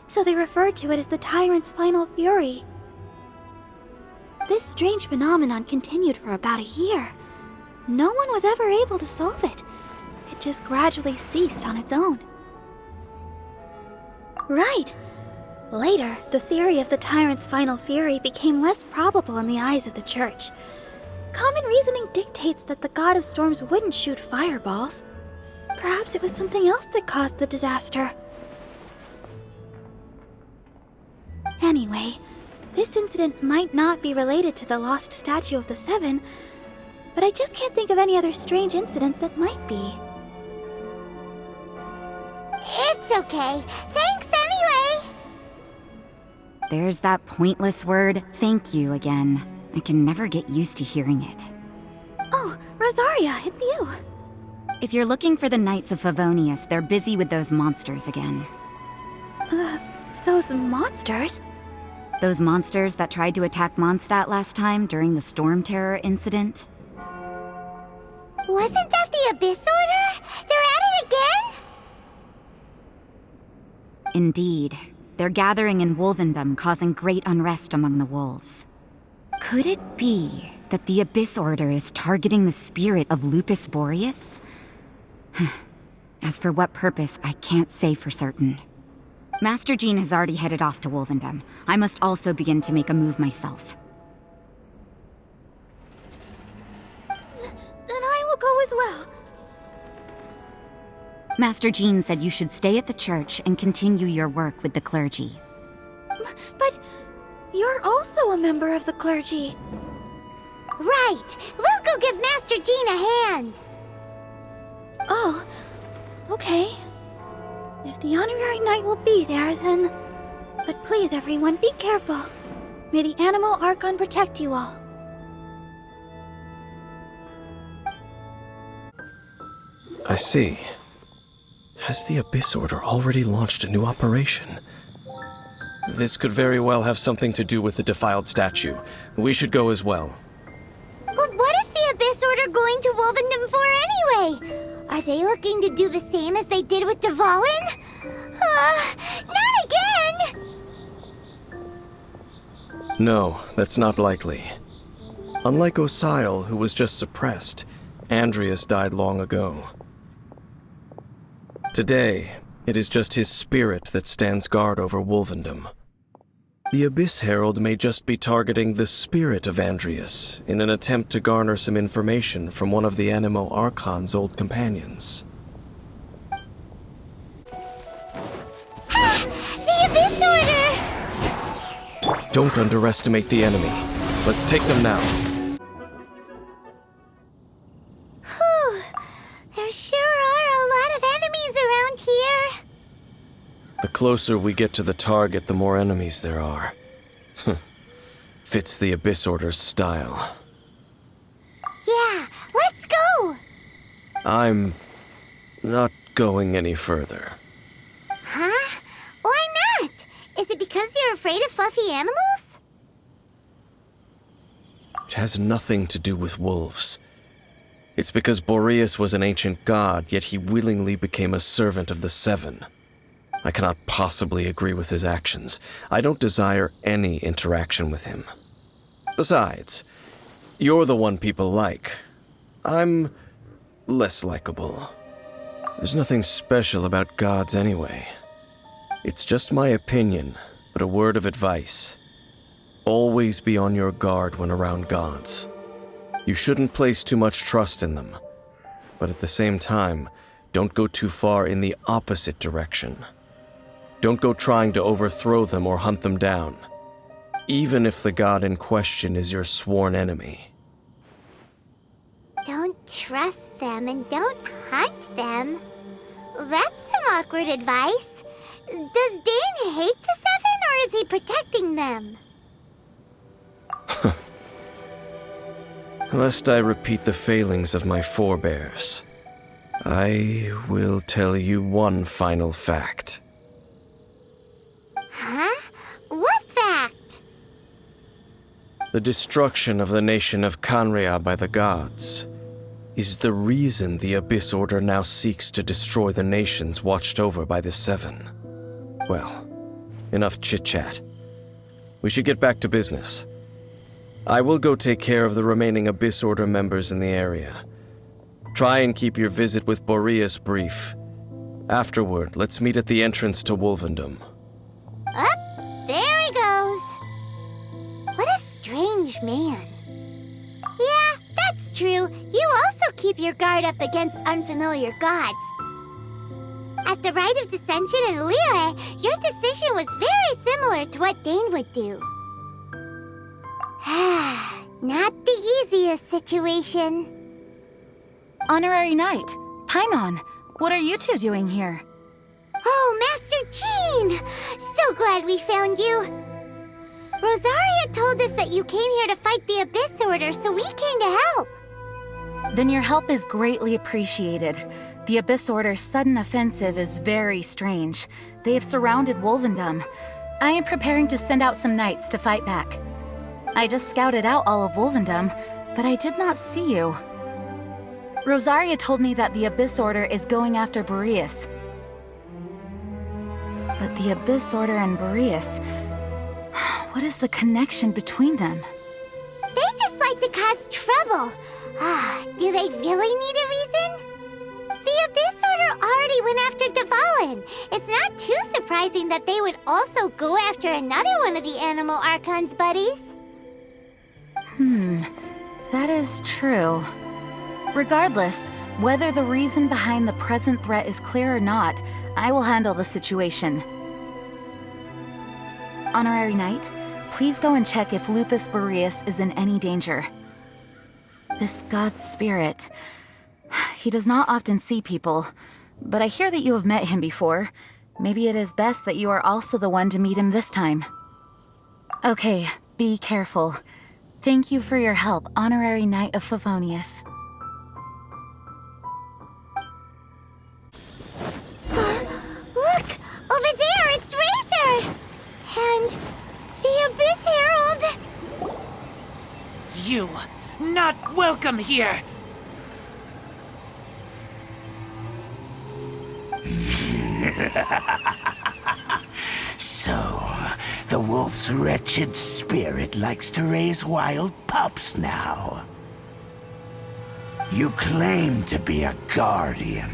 so they referred to it as the Tyrant's Final Fury. This strange phenomenon continued for about a year. No one was ever able to solve it. It just gradually ceased on its own. Right! Later, the theory of the Tyrant's Final Fury became less probable in the eyes of the church. Common reasoning dictates that the god of storms wouldn't shoot fireballs. Perhaps it was something else that caused the disaster. Anyway, This incident might not be related to the lost statue of the Seven, but I just can't think of any other strange incidents that might be. It's okay. Thanks anyway. There's that pointless word, thank you, again. I can never get used to hearing it. Oh, Rosaria, it's you. If you're looking for the Knights of Favonius, they're busy with those monsters again. Those monsters? Those monsters that tried to attack Mondstadt last time during the Storm Terror incident? Wasn't that the Abyss Order? They're at it again? Indeed. They're gathering in Wolvendom, causing great unrest among the wolves. Could it be that the Abyss Order is targeting the spirit of Lupus Boreas? As for what purpose, I can't say for certain. Master Jean has already headed off to Wolvendom. I must also begin to make a move myself. Then I will go as well. Master Jean said you should stay at the church and continue your work with the clergy. But you're also a member of the clergy. Right. We'll go give Master Jean a hand. Oh, okay. If the honorary knight will be there, then... But please, everyone, be careful. May the Animal Archon protect you all. I see. Has the Abyss Order already launched a new operation? This could very well have something to do with the defiled statue. We should go as well. But what is the Abyss Order going to Wolvendom for anyway? Are they looking to do the same as they did with Dvalin? Not again! No, that's not likely. Unlike Osile, who was just suppressed, Andreas died long ago. Today, it is just his spirit that stands guard over Wolvendom. The Abyss Herald may just be targeting the spirit of Andreas in an attempt to garner some information from one of the Animo Archon's old companions. The Abyss Order! Don't underestimate the enemy. Let's take them now. Whew. There sure are a lot of enemies around here. The closer we get to the target, the more enemies there are. Fits the Abyss Order's style. Yeah, let's go! I'm not going any further. Huh? Why not? Is it because you're afraid of fluffy animals? It has nothing to do with wolves. It's because Boreas was an ancient god, yet he willingly became a servant of the Seven. I cannot possibly agree with his actions. I don't desire any interaction with him. Besides, you're the one people like. I'm less likable. There's nothing special about gods anyway. It's just my opinion, but a word of advice. Always be on your guard when around gods. You shouldn't place too much trust in them, but at the same time, don't go too far in the opposite direction. Don't go trying to overthrow them or hunt them down, even if the god in question is your sworn enemy. Don't trust them and don't hunt them. That's some awkward advice. Does Dane hate the Seven, or is he protecting them? Lest I repeat the failings of my forebears, I will tell you one final fact. Huh? What fact? The destruction of the nation of Canria by the gods is the reason the Abyss Order now seeks to destroy the nations watched over by the Seven. Well, enough chit-chat. We should get back to business. I will go take care of the remaining Abyss Order members in the area. Try and keep your visit with Boreas brief. Afterward, let's meet at the entrance to Wolvendom. Up, there he goes. What a strange man. Yeah, that's true. You also keep your guard up against unfamiliar gods. At the Rite of Dissension in Liyue, your decision was very similar to what Dane would do. Not the easiest situation. Honorary Knight, Paimon, what are you two doing here? Oh, Master Jean! So glad we found you. Rosaria told us that you came here to fight the Abyss Order, so we came to help. Then your help is greatly appreciated. The Abyss Order's sudden offensive is very strange. They have surrounded Wolvendom. I am preparing to send out some knights to fight back. I just scouted out all of Wolvendom, but I did not see you. Rosaria told me that the Abyss Order is going after Boreas. But the Abyss Order and Boreas... what is the connection between them? They just like to cause trouble. Do they really need a reason? The Abyss Order already went after Dvalin. It's not too surprising that they would also go after another one of the Animal Archon's buddies. That is true. Regardless, whether the reason behind the present threat is clear or not, I will handle the situation. Honorary Knight, please go and check if Lupus Boreas is in any danger. This god's spirit... he does not often see people, but I hear that you have met him before. Maybe it is best that you are also the one to meet him this time. Okay, be careful. Thank you for your help, Honorary Knight of Favonius. Look! Over there, it's Razor! And the Abyss Herald! You, not welcome here! So, the wolf's wretched spirit likes to raise wild pups now. You claim to be a guardian,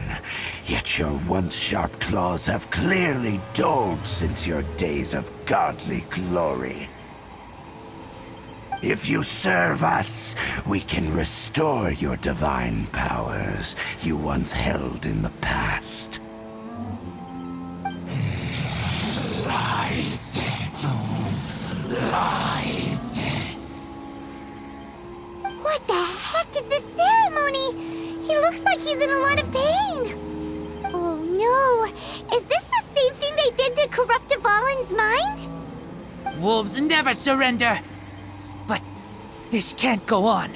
yet your once sharp claws have clearly dulled since your days of godly glory. If you serve us, we can restore your divine powers you once held in the past. Lies. Lies. What the heck is this ceremony? He looks like he's in a lot of pain. Oh no! Is this the same thing they did to corrupt Dvalin's mind? Wolves never surrender! But this can't go on.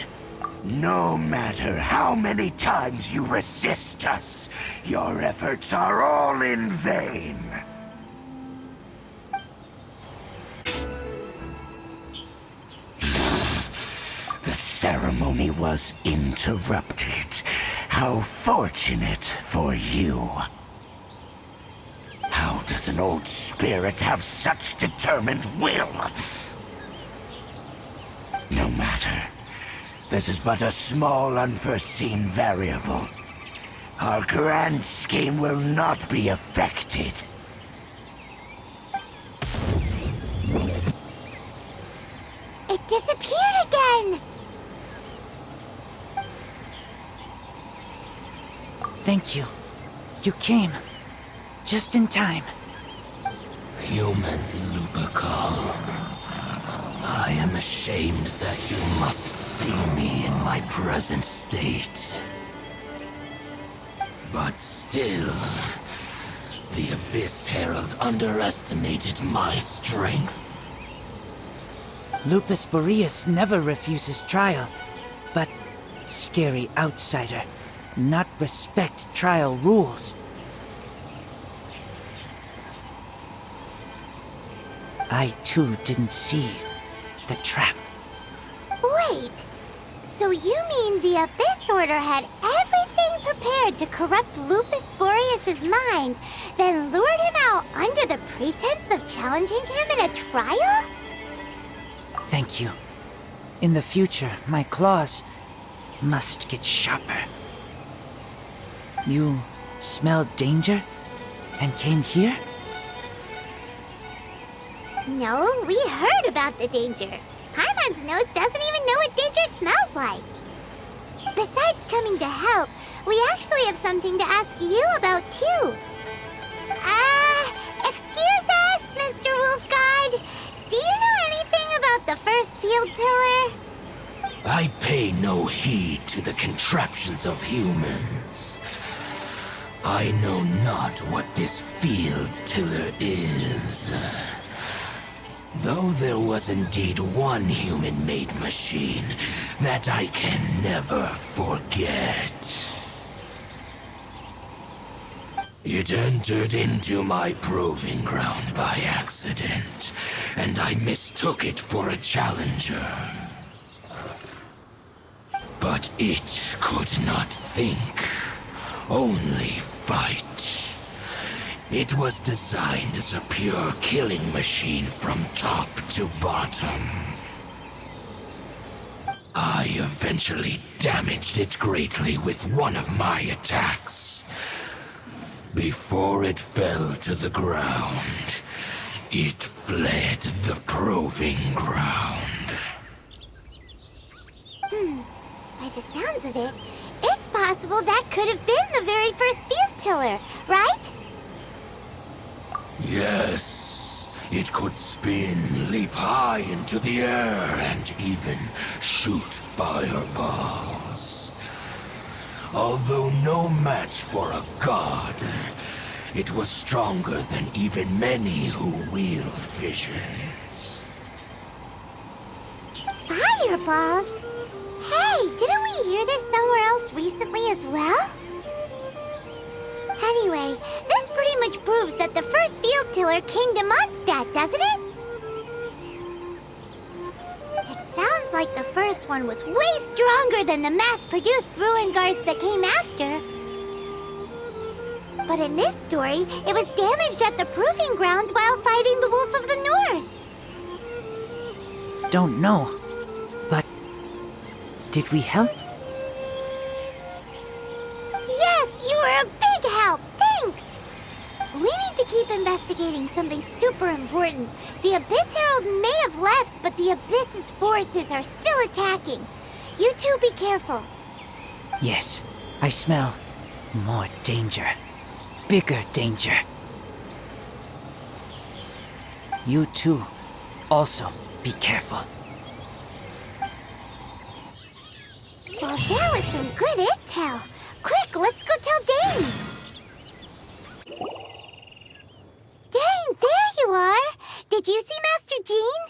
No matter how many times you resist us, your efforts are all in vain. The ceremony was interrupted. How fortunate for you. How does an old spirit have such determined will? No matter. This is but a small unforeseen variable. Our grand scheme will not be affected. It disappeared again! Thank you. You came. Just in time. Human Lupercal. I am ashamed that you must see me in my present state. But still, the Abyss Herald underestimated my strength. Lupus Boreas never refuses trial, but scary outsider, not respect trial rules. I too didn't see the trap. Wait, so you mean the Abyss Order had everything prepared to corrupt Lupus Boreas' mind, then lured him out under the pretense of challenging him in a trial? Thank you. In the future, my claws must get sharper. You smelled danger and came here? No, we heard about the danger. Paimon's nose doesn't even know what danger smells like. Besides coming to help, we actually have something to ask you about too. Excuse us, Mr. Wolf God. Do you know anything about about the first field tiller? I pay no heed to the contraptions of humans. I know not what this field tiller is. Though there was indeed one human-made machine that I can never forget. It entered into my proving ground by accident, and I mistook it for a challenger. But it could not think, only fight. It was designed as a pure killing machine from top to bottom. I eventually damaged it greatly with one of my attacks. Before it fell to the ground, it fled the proving ground. By the sounds of it, it's possible that could have been the very first field tiller, right? Yes, it could spin, leap high into the air, and even shoot fireballs. Although no match for a god, it was stronger than even many who wield visions. Fireballs? Hey, didn't we hear this somewhere else recently as well? Anyway, this pretty much proves that the first field tiller came to Mondstadt, doesn't it? It sounds like the first one was way stronger than the mass-produced ruin guards that came after. But in this story, it was damaged at the proving ground while fighting the Wolf of the North. Don't know. But did we help? Yes, you were a big help. Thanks. We need to keep investigating something super important. The Abyss Herald may have left, but the Abyss's forces are still attacking. You two be careful. Yes, I smell more danger. Bigger danger. You too, also be careful. Well, there was some good intel. Quick, let's go tell Dane. Dane, there you are. Did you see Master Jean?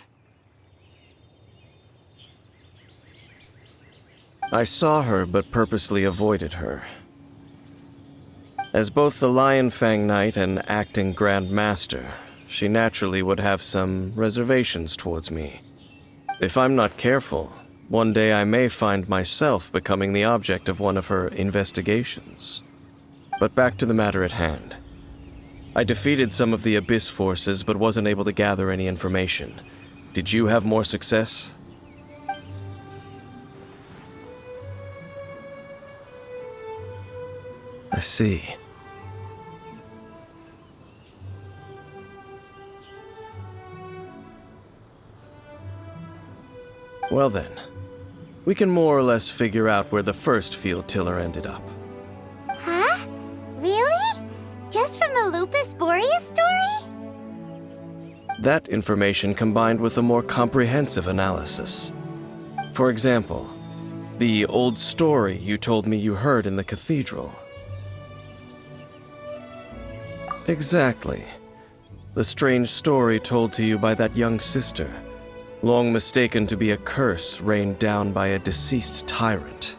I saw her, but purposely avoided her. As both the Lion Fang Knight and acting Grand Master, she naturally would have some reservations towards me. If I'm not careful, one day I may find myself becoming the object of one of her investigations. But back to the matter at hand. I defeated some of the Abyss forces, but wasn't able to gather any information. Did you have more success? I see. Well then, we can more or less figure out where the first field tiller ended up. Huh? Really? Just from the Lupus Boreas story? That information combined with a more comprehensive analysis. For example, the old story you told me you heard in the cathedral. Exactly. The strange story told to you by that young sister, long mistaken to be a curse rained down by a deceased tyrant.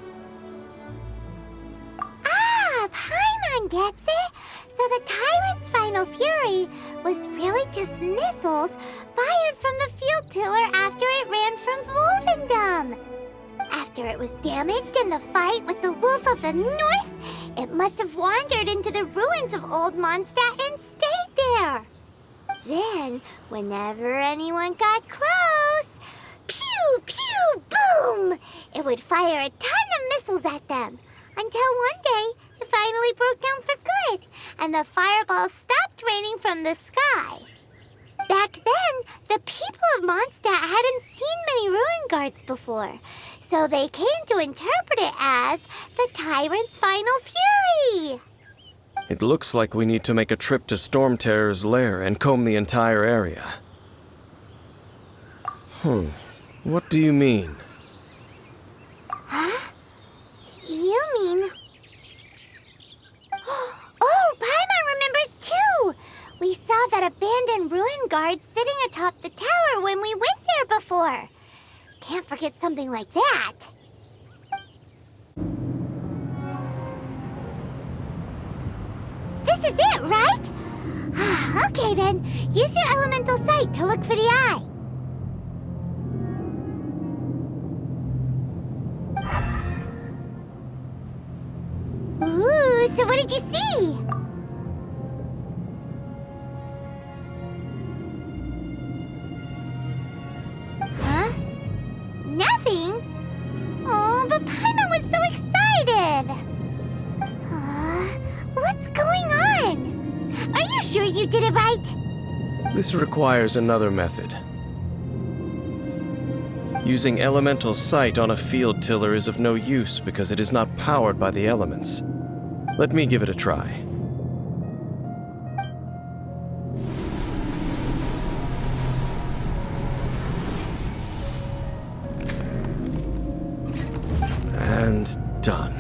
Ah, Paimon gets it. So the tyrant's final fury was really just missiles fired from the field tiller after it ran from Wolvendom. After it was damaged in the fight with the Wolf of the North, it must have wandered into the ruins of Old Mondstadt and stayed there. Then, whenever anyone got close, pew, pew, boom! It would fire a ton of missiles at them. Until one day, it finally broke down for good, and the fireballs stopped raining from the sky. Back then, the people of Mondstadt hadn't seen many ruin guards before, so they came to interpret it as the tyrant's final fury. It looks like we need to make a trip to Storm Terror's lair and comb the entire area. What do you mean? Huh? You mean... Oh, Paimon remembers too! We saw that abandoned ruin guard sitting atop the tower when we went there before. Can't forget something like that. This is it, right? Okay then, use your elemental sight to look for the eye. Ooh, so what did you see? Huh? Nothing? Oh, but Paimon was so excited! What's going on? Are you sure you did it right? This requires another method. Using elemental sight on a field tiller is of no use because it is not powered by the elements. Let me give it a try. And done.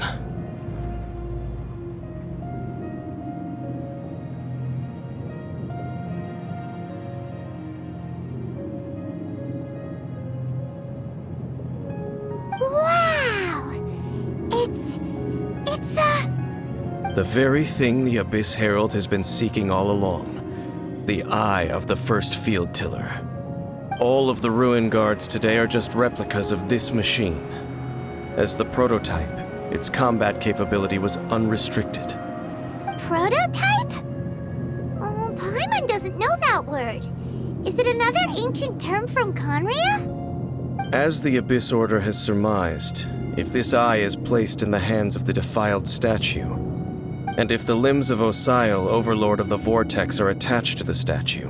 Wow! It's The very thing the Abyss Herald has been seeking all along. The eye of the first field tiller. All of the ruin guards today are just replicas of this machine. As the prototype, its combat capability was unrestricted. prototype? Oh, Paimon doesn't know that word. Is it another ancient term from Conria? As the Abyss Order has surmised, if this eye is placed in the hands of the defiled statue, and if the limbs of Osial, Overlord of the Vortex, are attached to the statue,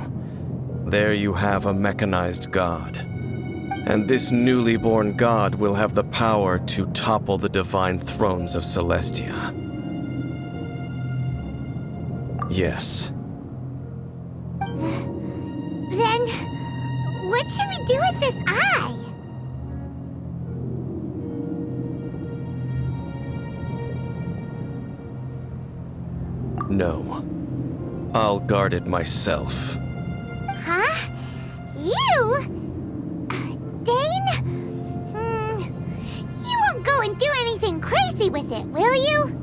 there you have a mechanized god. And this newly born god will have the power to topple the divine thrones of Celestia. Yes. Then, what should we do with this eye? No. I'll guard it myself. Huh? You? Dane? You won't go and do anything crazy with it, will you?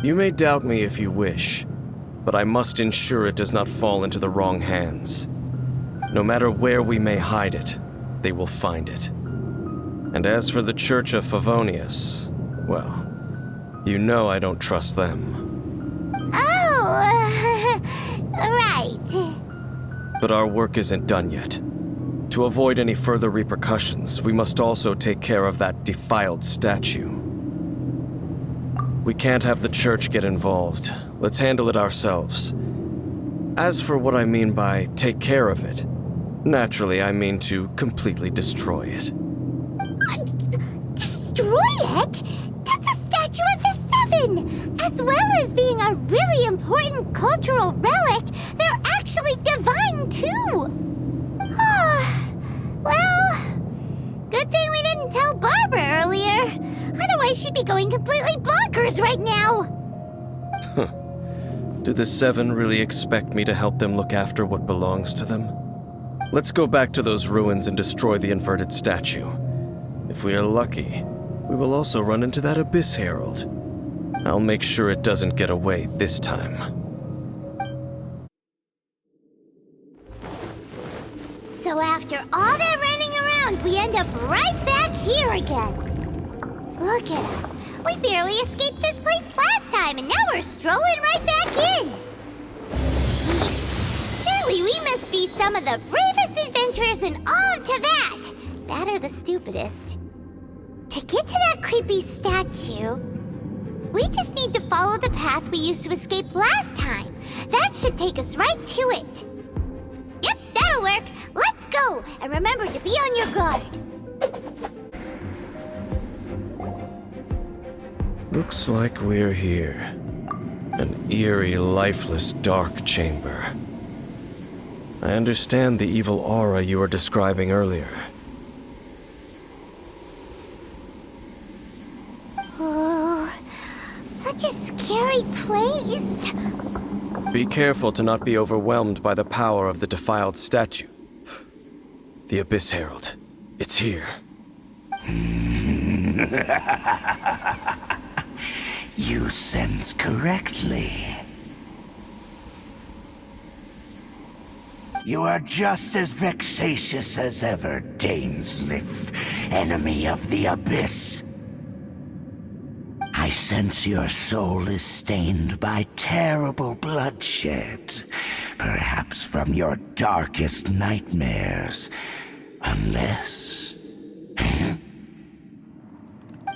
You may doubt me if you wish, but I must ensure it does not fall into the wrong hands. No matter where we may hide it, they will find it. And as for the Church of Favonius, well, you know I don't trust them. Oh, right. But our work isn't done yet. To avoid any further repercussions, we must also take care of that defiled statue. We can't have the church get involved. Let's handle it ourselves. As for what I mean by take care of it, naturally I mean to completely destroy it. What? Destroy it? That's a statue of the Seven! As well as being a really important cultural relic, they're actually divine too! Well, good thing we didn't tell Barbara earlier. Otherwise she'd be going completely bonkers right now! Do the Seven really expect me to help them look after what belongs to them? Let's go back to those ruins and destroy the inverted statue. If we are lucky, we will also run into that Abyss Herald. I'll make sure it doesn't get away this time. So after all that running around, we end up right back here again. Look at us. We barely escaped this place last time, and now we're strolling right back in. Gee, surely we must be some of the bravest adventurers in all of Teyvat. That or the stupidest. To get to that creepy statue, we just need to follow the path we used to escape last time. That should take us right to it. Yep, that'll work. Let's go, and remember to be on your guard. Looks like we're here. An eerie, lifeless, dark chamber. I understand the evil aura you were describing earlier. such a scary place. Be careful to not be overwhelmed by the power of the defiled statue. The Abyss Herald. It's here. You sense correctly. You are just as vexatious as ever, Dainsleif, enemy of the Abyss. I sense your soul is stained by terrible bloodshed, perhaps from your darkest nightmares, unless...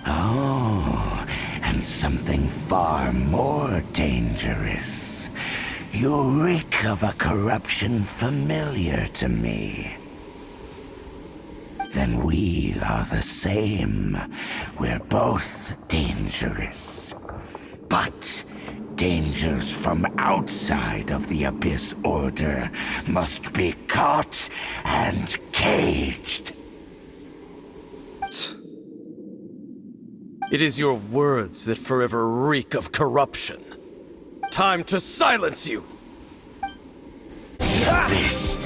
Oh, and something far more dangerous. You reek of a corruption familiar to me. Then we are the same. We're both dangerous. But dangers from outside of the Abyss Order must be caught and caged. It is your words that forever reek of corruption. Time to silence you! The Abyss.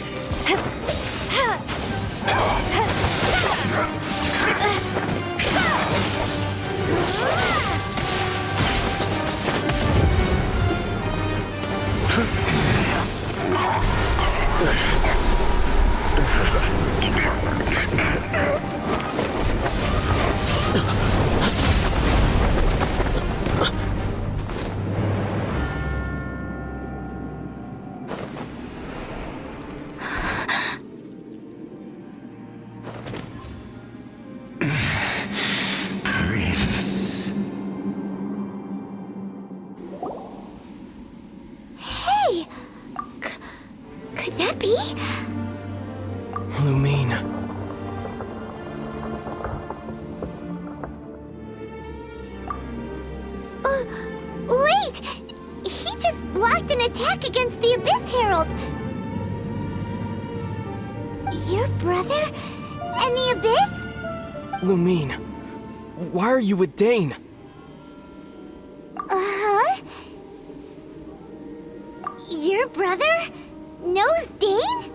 Prince. Hey! Could that be? Lumine. Wait! He just blocked an attack against the Abyss Herald! Your brother? And the Abyss? Lumine. Why are you with Dane? Uh-huh? Your brother knows Dane?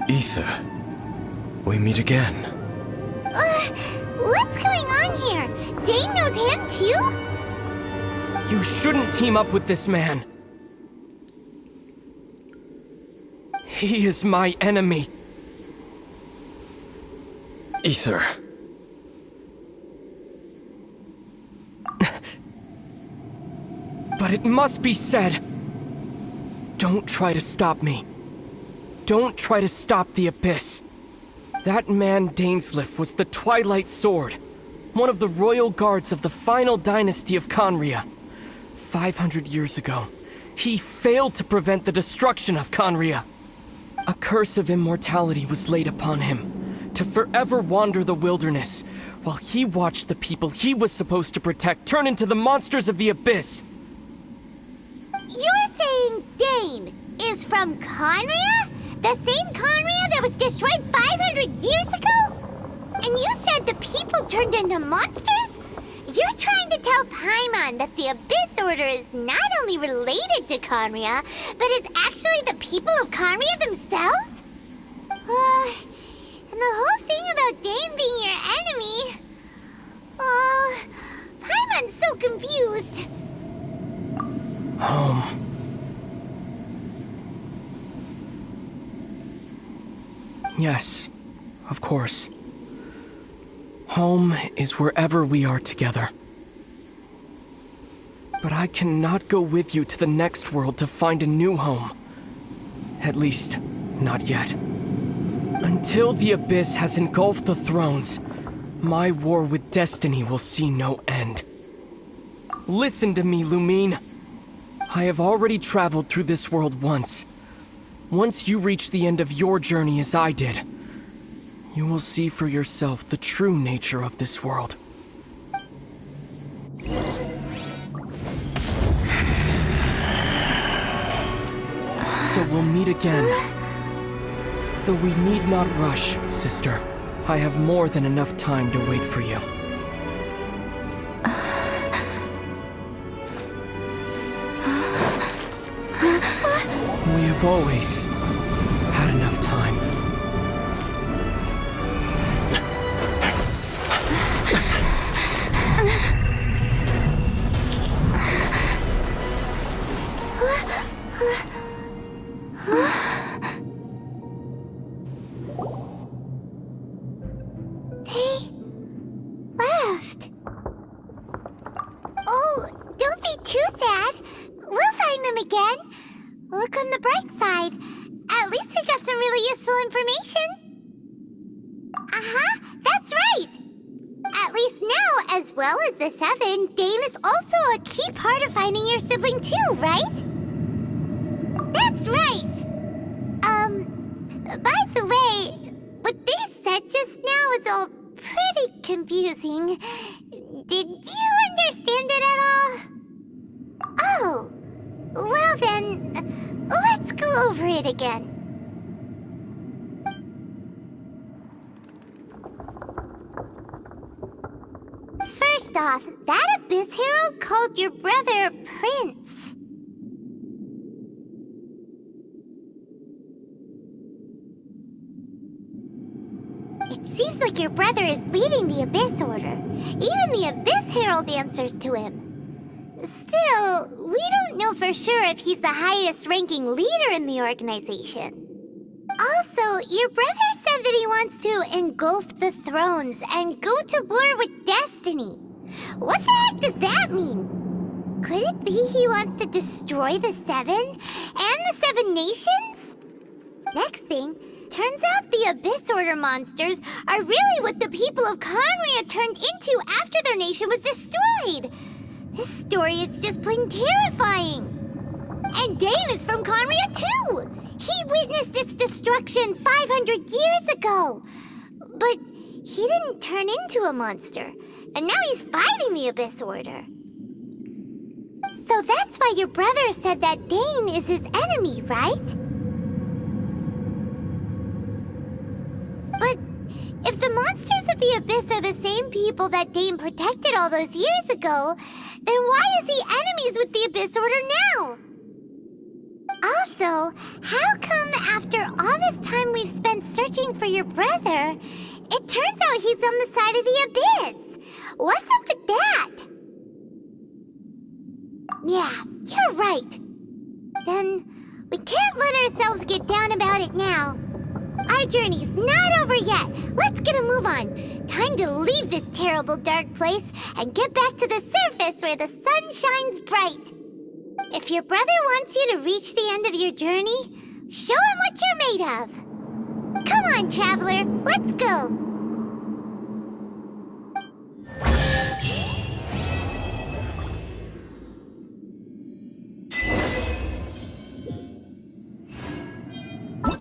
Ether. We meet again. What's going on here? Dane knows him too? You shouldn't team up with this man. He is my enemy. Ether. But it must be said. Don't try to stop me. Don't try to stop the Abyss. That man Dainsleif was the Twilight Sword, one of the royal guards of the final dynasty of Conria. 500 years ago, he failed to prevent the destruction of Conria. A curse of immortality was laid upon him, to forever wander the wilderness, while he watched the people he was supposed to protect turn into the monsters of the Abyss. You're saying Dane is from Conria? The same Conria that was destroyed 500 years ago? And you said the people turned into monsters? You're trying to tell Paimon that the Abyss Order is not only related to Conria, but is actually the people of Conria themselves? And the whole thing about Dane being your enemy... Paimon's so confused. Yes, of course. Home is wherever we are together. But I cannot go with you to the next world to find a new home. At least, not yet. Until the Abyss has engulfed the thrones, my war with destiny will see no end. Listen to me, Lumine. I have already traveled through this world once. Once you reach the end of your journey as I did, you will see for yourself the true nature of this world. So we'll meet again. Though we need not rush, sister. I have more than enough time to wait for you. always had enough time. They left. Oh, don't be too sad. We'll find them again. Look on the bright side. At least we got some really useful information. Uh-huh, that's right. At least now, as well as the Seven, Dane is also a key part of finding your sibling too, right? That's right. By the way, what they said just now is all pretty confusing. Did you understand it at all? Oh, well then, let's go over it again. First off, that Abyss Herald called your brother Prince. It seems like your brother is leading the Abyss Order. Even the Abyss Herald answers to him. Still, we don't know for sure if he's the highest-ranking leader in the organization. Also, your brother said that he wants to engulf the thrones and go to war with Destiny. What the heck does that mean? Could it be he wants to destroy the Seven and the Seven Nations? Next thing, turns out the Abyss Order monsters are really what the people of Conria turned into after their nation was destroyed. This story is just plain terrifying. And Dane is from Conria too. He witnessed its destruction 500 years ago. But he didn't turn into a monster. And now he's fighting the Abyss Order. So that's why your brother said that Dane is his enemy, right? But if the monsters of the Abyss are the same people that Dane protected all those years ago, then why is he enemies with the Abyss Order now? Also, how come after all this time we've spent searching for your brother, it turns out he's on the side of the Abyss? What's up with that? Yeah, you're right. Then we can't let ourselves get down about it now. Our journey's not over yet. Let's get a move on. Time to leave this terrible dark place and get back to the surface where the sun shines bright. If your brother wants you to reach the end of your journey, show him what you're made of. Come on, traveler, let's go.